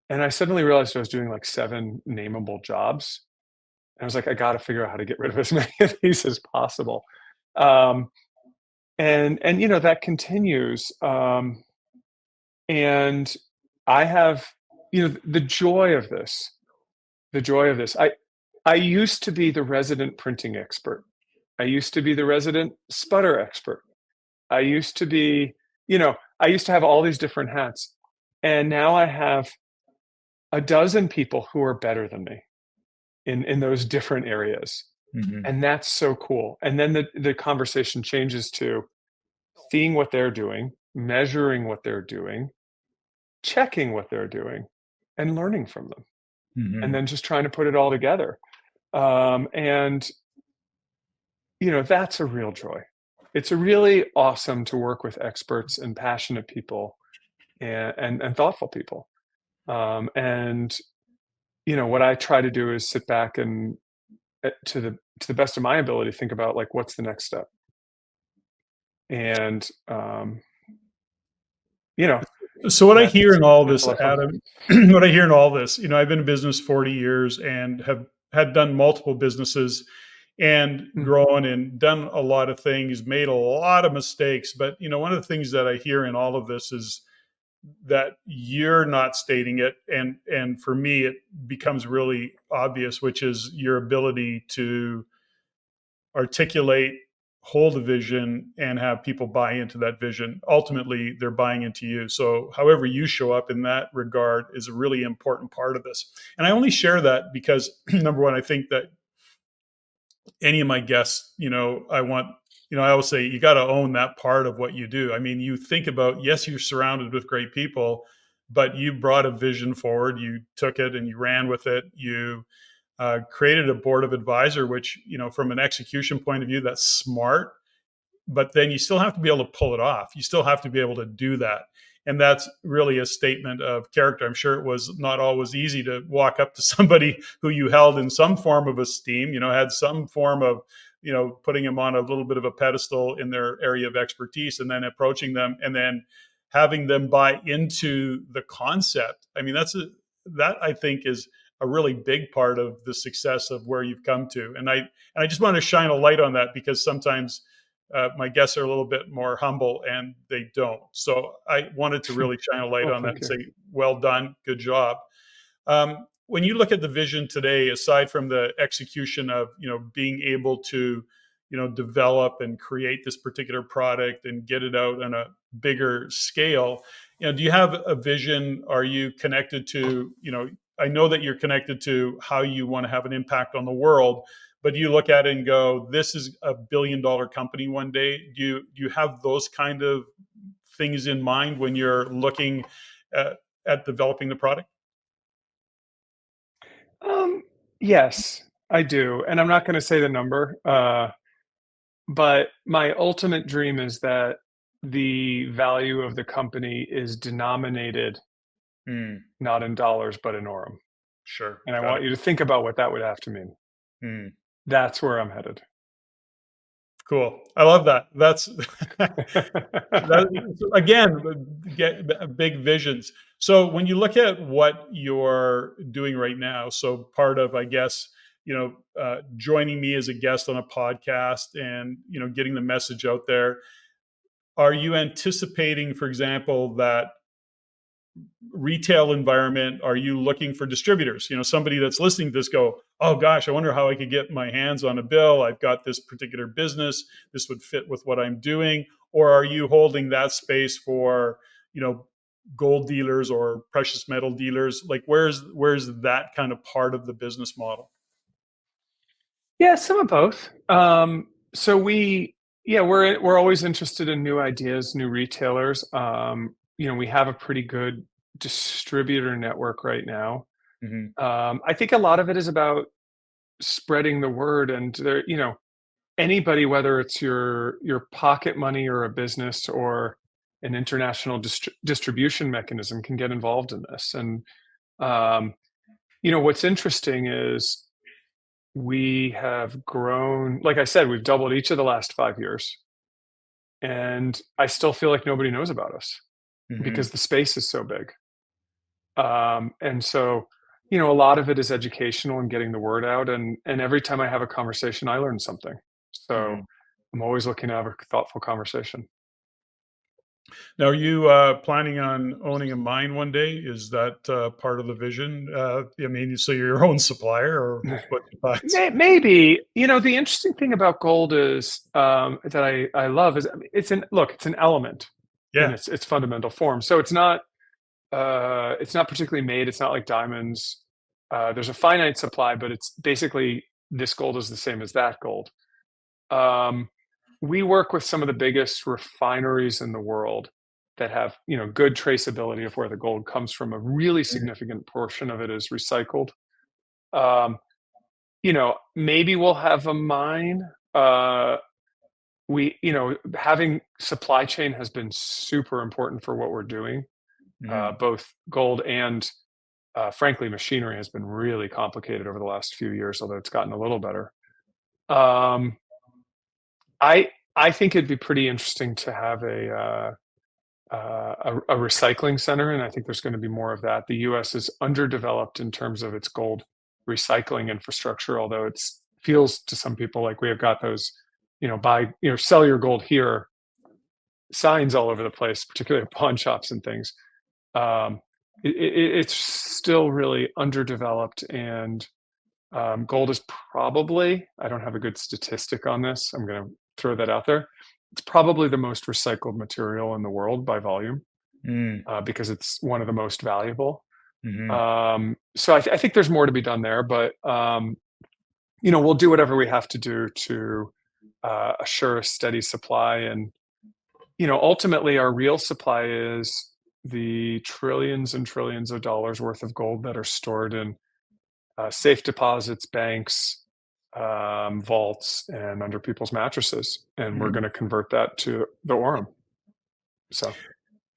And I suddenly realized I was doing like 7 nameable jobs. And I was like, I got to figure out how to get rid of as many of these as possible. Um, and that continues. And I have, the joy of this, the joy of this. I used to be the resident printing expert. I used to be the resident sputter expert. I used to be, I used to have all these different hats. And now I have a dozen people who are better than me in those different areas. Mhm. And that's so cool. And then the conversation changes to seeing what they're doing, measuring what they're doing, checking what they're doing, and learning from them. And Mhm. then just trying to put it all together. And that's a real joy. It's really awesome to work with experts and passionate people and thoughtful people. And what I try to do is sit back and to the best of my ability, think about like what's the next step. And you know, So what I hear that's in all that's a this, lot of fun. Adam, what I hear in all this, I've been in business 40 years and have had done multiple businesses and Mm, grown and done a lot of things, made a lot of mistakes. But one of the things that I hear in all of this is that you're not stating it, and for me, it becomes really obvious, which is your ability to articulate, hold a vision, and have people buy into that vision. Ultimately, they're buying into you. So, however you show up in that regard is a really important part of this. And I only share that because, number one, I think that any of my guests, I want, I always say you got to own that part of what you do. I mean, you think about, yes, you're surrounded with great people, but you brought a vision forward, you took it and you ran with it. You created a board of advisor, which, from an execution point of view, that's smart, but then you still have to be able to pull it off. You still have to be able to do that. And that's really a statement of character. I'm sure it was not always easy to walk up to somebody who you held in some form of esteem, had some form of, putting them on a little bit of a pedestal in their area of expertise, and then approaching them and then having them buy into the concept. I mean, that I think is a really big part of the success of where you've come to. And I just want to shine a light on that because sometimes my guests are a little bit more humble and they don't. So I wanted to really shine a light well, on that thank and you. say, well done, good job. When you look at the vision today, aside from the execution of, being able to, develop and create this particular product and get it out on a bigger scale, do you have a vision? Are you connected to, I know that you're connected to how you want to have an impact on the world, but you look at it and go, this is a $1 billion company one day. Do you have those kind of things in mind when you're looking at developing the product? Um, yes, I do, and I'm not going to say the number, but my ultimate dream is that the value of the company is denominated Mm, not in dollars, but in Aurum. sure. And I Got want it. you to think about what that would have to mean. Mm, That's where I'm headed. cool. I love that. That's that again, get big visions. So when you look at what you're doing right now, so part of, I guess, joining me as a guest on a podcast and, getting the message out there, are you anticipating, for example, that retail environment? Are you looking for distributors? Somebody that's listening to this go, oh gosh, I wonder how I could get my hands on a bill. I've got this particular business. This would fit with what I'm doing. Or are you holding that space for, you know, gold dealers or precious metal dealers? Like where's that kind of part of the business model? Yeah, some of both. So we're always interested in new ideas, new retailers. We have a pretty good distributor network right now. Hmm. I think a lot of it is about spreading the word, and anybody, whether it's your pocket money or a business or an international distribution mechanism, can get involved in this. And um, what's interesting is we have grown. Like I said, we've doubled each of the last 5 years, and I still feel like nobody knows about us because Hmm. the space is so big. And so, a lot of it is educational and getting the word out. And every time I have a conversation, I learn something. So Hmm. I'm always looking to have a thoughtful conversation. Now, are you planning on owning a mine one day? Is that part of the vision? I mean, so you're your own supplier, or what's your thoughts? Maybe, the interesting thing about gold is that I love is, I mean, it's an element in Yeah. its fundamental form. So it's not particularly made. It's not like diamonds. There's a finite supply, but it's basically this gold is the same as that gold. Um, we work with some of the biggest refineries in the world that have, good traceability of where the gold comes from. A really significant portion of it is recycled. Um, maybe we'll have a mine. Having supply chain has been super important for what we're doing. Mhm. Both gold and, frankly, machinery has been really complicated over the last few years, although it's gotten a little better. Um, I think it'd be pretty interesting to have a recycling center, and I think there's going to be more of that. The U.S. is underdeveloped in terms of its gold recycling infrastructure, although it feels to some people like we have got those, sell your gold here signs all over the place, particularly at pawn shops and things. Um, it's still really underdeveloped, and gold is probably, I don't have a good statistic on this. I'm going to throw that out there. It's probably the most recycled material in the world by volume, Mm. because it's one of the most valuable. Mhm. So I think there's more to be done there, but we'll do whatever we have to do to assure a steady supply. And ultimately, our real supply is the trillions and trillions of dollars worth of gold that are stored in safe deposits, banks, vaults, and under people's mattresses. And we're Mhm. going to convert that to the Aurum. So,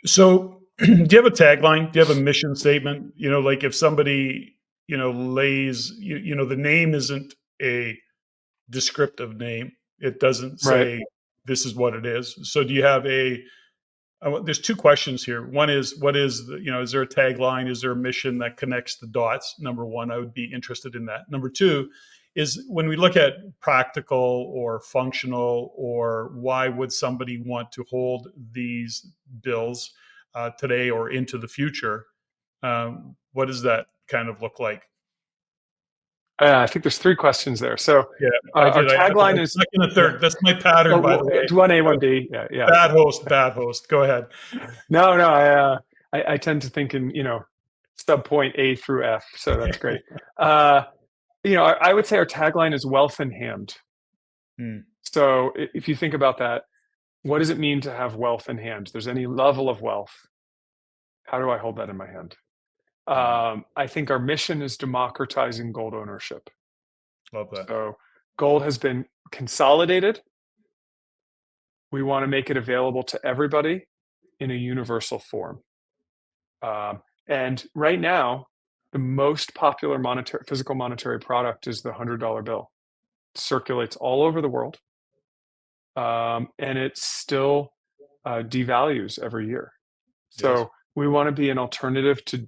So, do you have a tagline? Do you have a mission statement? Like if somebody, lays, the name isn't a descriptive name. It doesn't right. say this is what it is. So, do you have there's two questions here. One is, what is is there a tagline? Is there a mission that connects the dots? Number one, I would be interested in that. Number two is, when we look at practical or functional, or why would somebody want to hold these bills today or into the future? What does that kind of look like? I think there's three questions there. So, Yeah, I our did. I added tagline a is, second, a yeah, third. That's my pattern, by the way. it's 1A, 1B. Yeah, yeah. Bad host, bad host. Go ahead. No, no, I tend to think in, sub point A through F. So that's great. Uh, I would say our tagline is wealth in hand. Hmm. So if you think about that, what does it mean to have wealth in hand? There's any level of wealth. How do I hold that in my hand? Mhm. I think our mission is democratizing gold ownership. Love that. So gold has been consolidated. We want to make it available to everybody in a universal form. And right now, the most popular physical monetary product is the $100 bill. It circulates all over the world, and it still devalues every year. Yes. So we want to be an alternative to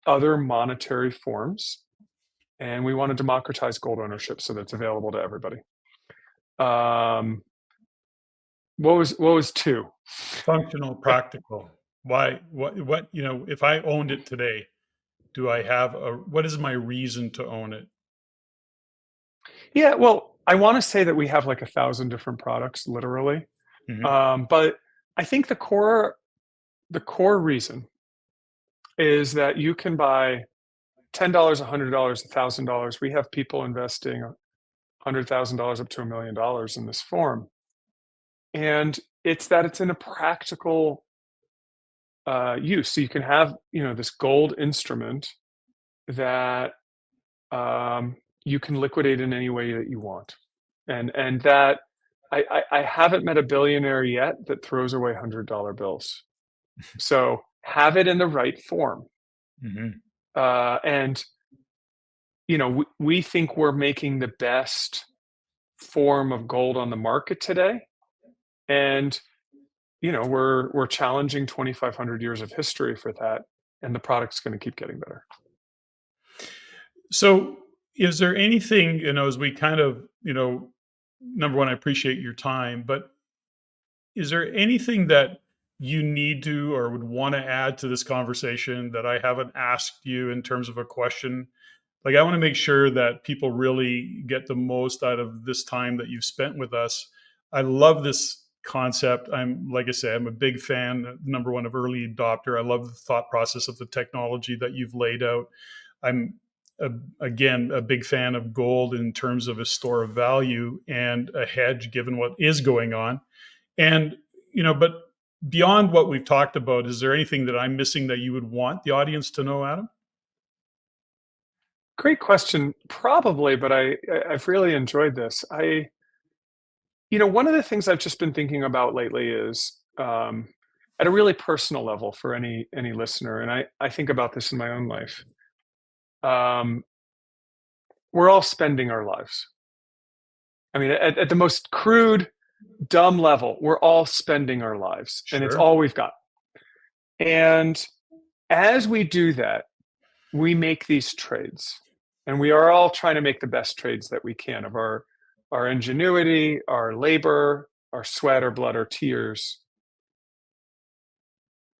other monetary forms, and we want to democratize gold ownership so that it's available to everybody. What was two? Functional, practical. Why? What? If I owned it today, do I have what is my reason to own it? Yeah, well, I want to say that we have like 1,000 different products, literally. Hmm. But I think the core reason is that you can buy $10, $100, $1,000. We have people investing $100,000 up to $1 million in this form, and it's in a practical use. So you can have this gold instrument that you can liquidate in any way that you want, and that I haven't met a billionaire yet that throws away $100 bills. So have it in the right form. Hmm. And we think we're making the best form of gold on the market today, and we're challenging 2,500 years of history for that, and the product's going to keep getting better. So, is there anything, as we kind of, number one, I appreciate your time, but is there anything that you need to or would want to add to this conversation that I haven't asked you in terms of a question? Like, I want to make sure that people really get the most out of this time that you've spent with us. I love this concept. Like I say, I'm a big fan, number one, of early adopter. I love the thought process of the technology that you've laid out. I'm a, again a big fan of gold in terms of a store of value and a hedge given what is going on. And but beyond what we've talked about, is there anything that I'm missing that you would want the audience to know, Adam? Great question. Probably, but I've really enjoyed this. One of the things I've just been thinking about lately is at a really personal level for any listener, and I think about this in my own life. Um, we're all spending our lives. I mean, at the most crude, dumb level, we're all spending our lives, and it's Sure. all we've got. And as we do that, we make these trades, and we are all trying to make the best trades that we can of our ingenuity, our labor, our sweat, our blood, our tears.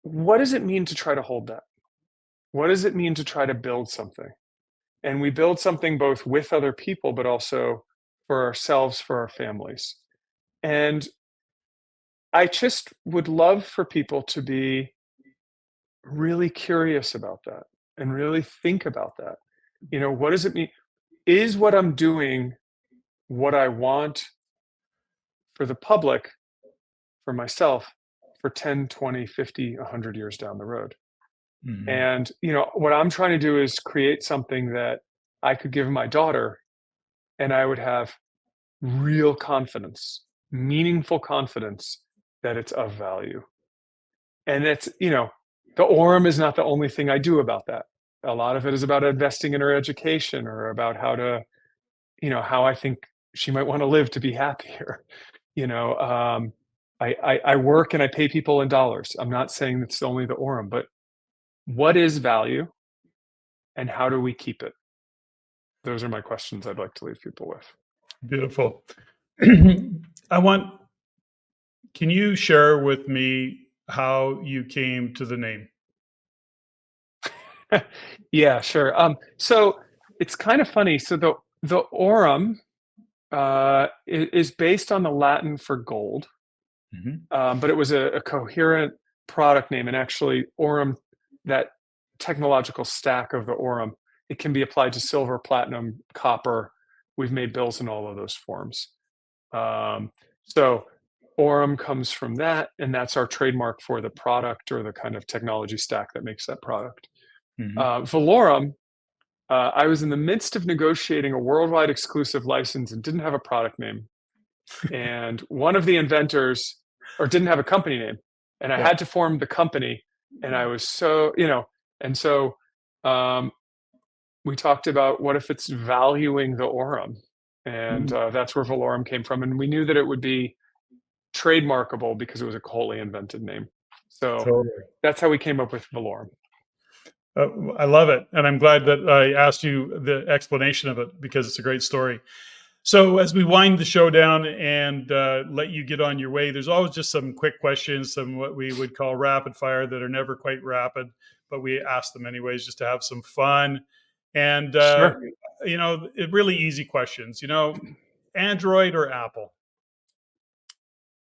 What does it mean to try to hold that? What does it mean to try to build something? And we build something both with other people, but also for ourselves, for our families. And I just would love for people to be really curious about that and really think about that. What does it mean? Is what I'm doing what I want for the public, for myself, for 10, 20, 50, 100 years down the road? Hmm. And, what I'm trying to do is create something that I could give my daughter, and I would have real confidence, meaningful confidence that it's of value. And the Aurum is not the only thing I do about that. A lot of it is about investing in her education or about how I think she might want to live to be happier. You know, um, I work and I pay people in dollars. I'm not saying that's only the Aurum, but what is value and how do we keep it? Those are my questions I'd like to leave people with. Beautiful. I want, can you share with me how you came to the name? Yeah, sure. So it's kind of funny. So the Aurum is based on the Latin for gold, Hmm. but it was a coherent product name, and actually Aurum, that technological stack of the Aurum, it can be applied to silver, platinum, copper. We've made bills in all of those forms. So Aurum comes from that, and that's our trademark for the product or the kind of technology stack that makes that product. Hmm. Valaurum, I was in the midst of negotiating a worldwide exclusive license and didn't have a product name. And one of the inventors, or didn't have a company name, and I Yeah. had to form the company. And I was so, And so we talked about what if it's valuing the Aurum, and that's where Valaurum came from. And we knew that it would be trademarkable because it was a wholly invented name. So Totally. that's how we came up with Valaurum. I love it. And I'm glad that I asked you the explanation of it because it's a great story. So as we wind the show down and let you get on your way, there's always just some quick questions, some what we would call rapid fire that are never quite rapid, but we ask them anyways just to have some fun. And, Sure. really easy questions, Android or Apple?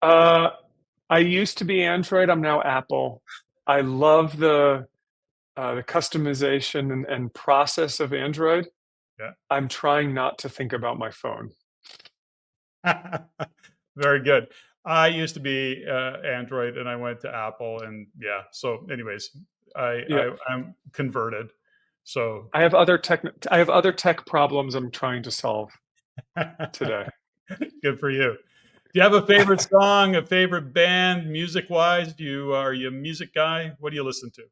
I used to be Android. I'm now Apple. I love the customization and process of Android. Yeah. I'm trying not to think about my phone. Very good. I used to be Android and I went to Apple and yeah. So anyways, Yeah. I'm converted. So I have other tech problems I'm trying to solve today. good for you. Do you have a favorite song, a favorite band, music wise? Are you a music guy? What do you listen to?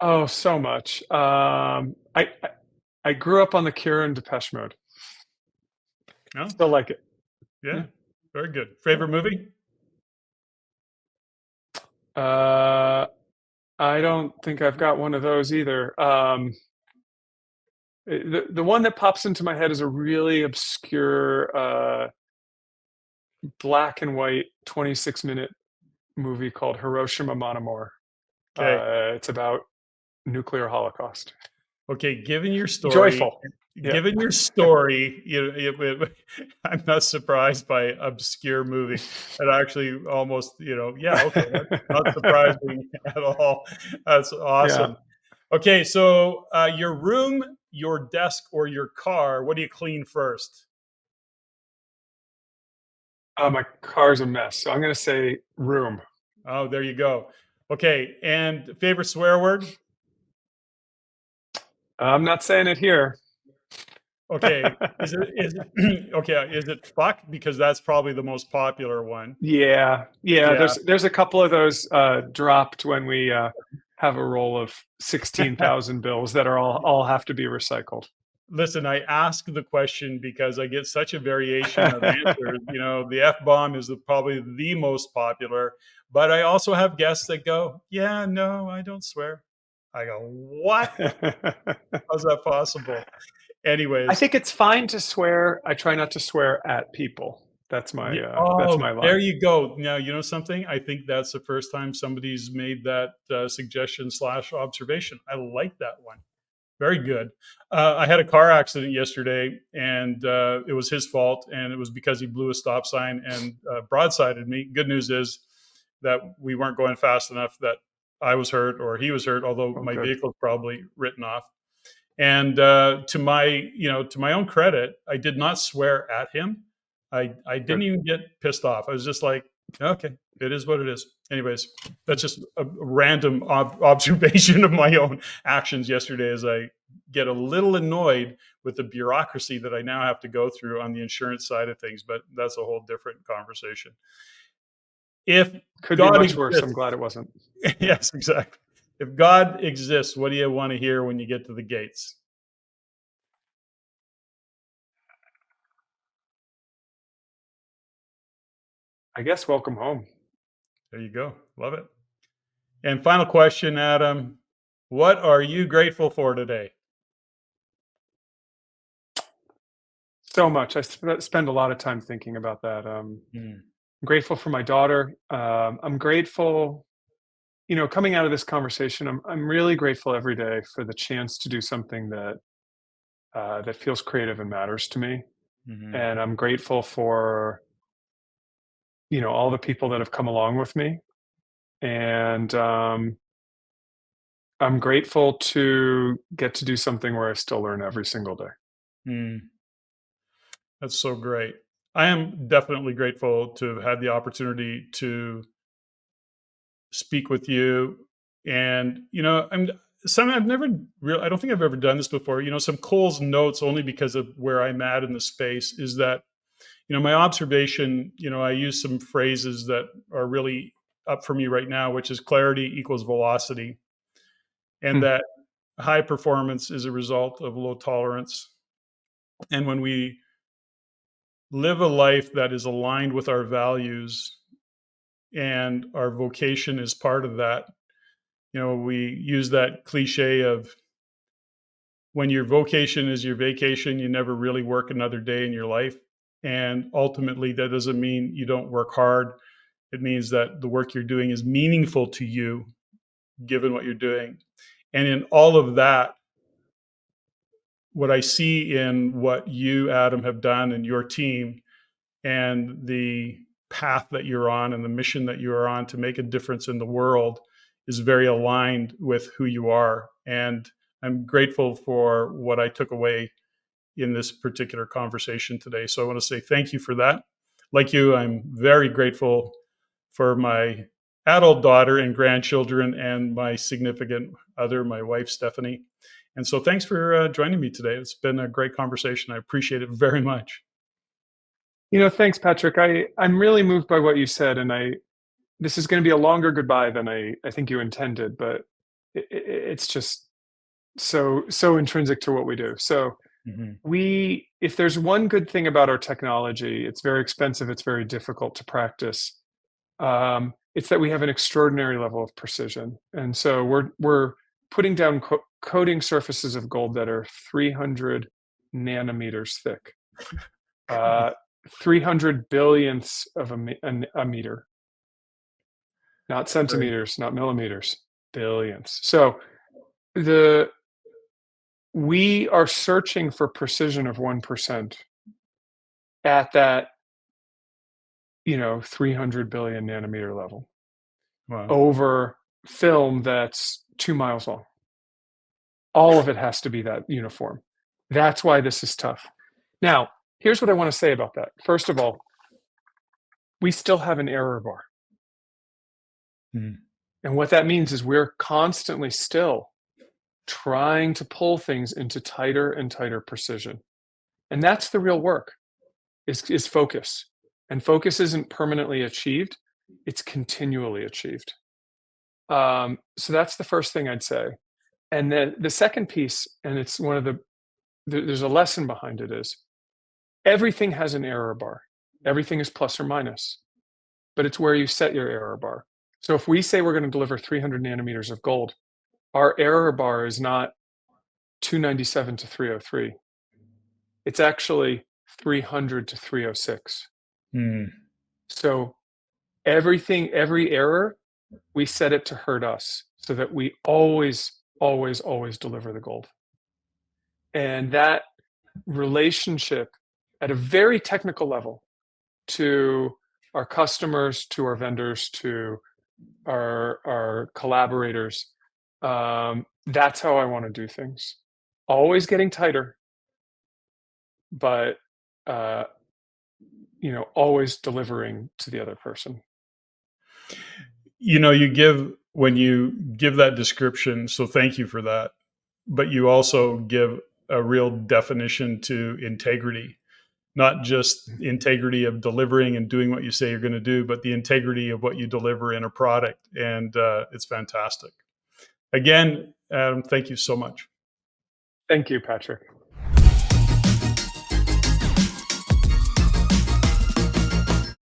Oh, so much. I grew up on The Cure and Depeche Mode. No? Still like it. Yeah. Yeah. Very good. Yeah. Favorite movie? Uh, I don't think I've got one of those either. The one that pops into my head is a really obscure, black and white 26-minute movie called Hiroshima Mon Amour. Okay. It's about nuclear holocaust. Okay. Given your story, Joyful. Yeah. I'm not surprised by obscure movie. It actually almost, yeah, okay, that's not surprising at all. That's Yeah. awesome. Okay, so your room, your desk, or your car, what do you clean first? My car's a mess, so I'm gonna say room. Oh, there you go. Okay, and favorite swear word? I'm not saying it here. Okay, is it okay? Is it fuck? Because that's probably the most popular one. Yeah, yeah. Yeah. There's a couple of those dropped when we have a roll of 16,000 bills that are all have to be recycled. Listen, I ask the question because I get such a variation of answers. The F bomb is probably the most popular, but I also have guests that go, "Yeah, no, I don't swear." I go, "What? How's that possible?" I Anyways, think it's fine to swear. I try not to swear at people. That's my there line. you go. Now, you know something? I think that's the first time somebody's made that suggestion slash observation. I like that one. Very good. I had a car accident yesterday, and it was his fault, and it was because he blew a stop sign and broadsided me. Good news is that we weren't going fast enough that I was hurt or he was hurt, although Oh, my good. vehicle's probably written off. And to my own credit, I did not swear at him. I didn't Good. even get pissed off. I was just like, okay, it is what it is. Anyways, that's just a random observation of my own actions yesterday as I get a little annoyed with the bureaucracy that I now have to go through on the insurance side of things, but that's a whole different conversation. If Could be God much worse. I'm exists, glad it wasn't. yes, exactly. If God exists, what do you want to hear when you get to the gates? I guess welcome home. There you go. Love it. And final question, Adam. What are you grateful for today? So much. I spend a lot of time thinking about that. Mm, I'm grateful for my daughter. I'm grateful, coming out of this conversation. I'm really grateful every day for the chance to do something that feels creative and matters to me. mhm, And I'm grateful for all the people that have come along with me. And I'm grateful to get to do something where I still learn every single day. mm. That's so great. I am definitely grateful to have had the opportunity to speak with you. And, I've never really, I don't think I've ever done this before. Some Cole's notes only because of where I'm at in the space is that, my observation, I use some phrases that are really up for me right now, which is clarity equals velocity. and that high performance is a result of low tolerance. And when we live a life that is aligned with our values and our vocation is part of that, we use that cliche of when your vocation is your vacation, you never really work another day in your life. And ultimately, that doesn't mean you don't work hard. It means that the work you're doing is meaningful to you, given what you're doing. And in all of that, what I see in what you, Adam, have done and your team and the path that you're on and the mission that you are on to make a difference in the world is very aligned with who you are. And I'm grateful for what I took away in this particular conversation today. So I want to say thank you for that. Like you, I'm very grateful for my adult daughter and grandchildren and my significant other, my wife, Stephanie. And so thanks for joining me today. It's been a great conversation. I appreciate it very much. Thanks, Patrick. I'm really moved by what you said, and this is going to be a longer goodbye than I think you intended, but it's just so intrinsic to what we do. So if there's one good thing about our technology, it's very expensive, it's very difficult to practice. It's that we have an extraordinary level of precision, and so we're putting down coating surfaces of gold that are 300 nanometers thick. 300 billionths of a meter, not centimeters, not millimeters, billionths. So we are searching for precision of 1% at that 300 billion nanometer level. Wow. Over film that's 2 miles long. All of it has to be that uniform. That's why this is tough. Now, here's what I want to say about that. First of all, we still have an error bar. And what that means is we're constantly still trying to pull things into tighter and tighter precision. And that's the real work, is focus. And focus isn't permanently achieved, it's continually achieved. So that's the first thing I'd say. And then the second piece, and it's one of there's a lesson behind it, is everything has an error bar. Everything is plus or minus, but it's where you set your error bar. So if we say we're going to deliver 300 nanometers of gold, our error bar is not 297 to 303. It's actually 300 to 306. So every error, we set it to hurt us so that we always, always, always deliver the gold. And that relationship at a very technical level to our customers, to our vendors, to our collaborators, that's how I want to do things. Always getting tighter, but always delivering to the other person. When you give that description, so thank you for that, but you also give a real definition to integrity, not just integrity of delivering and doing what you say you're going to do, but the integrity of what you deliver in a product. And it's fantastic. Again, Adam, thank you so much. Thank you, Patrick.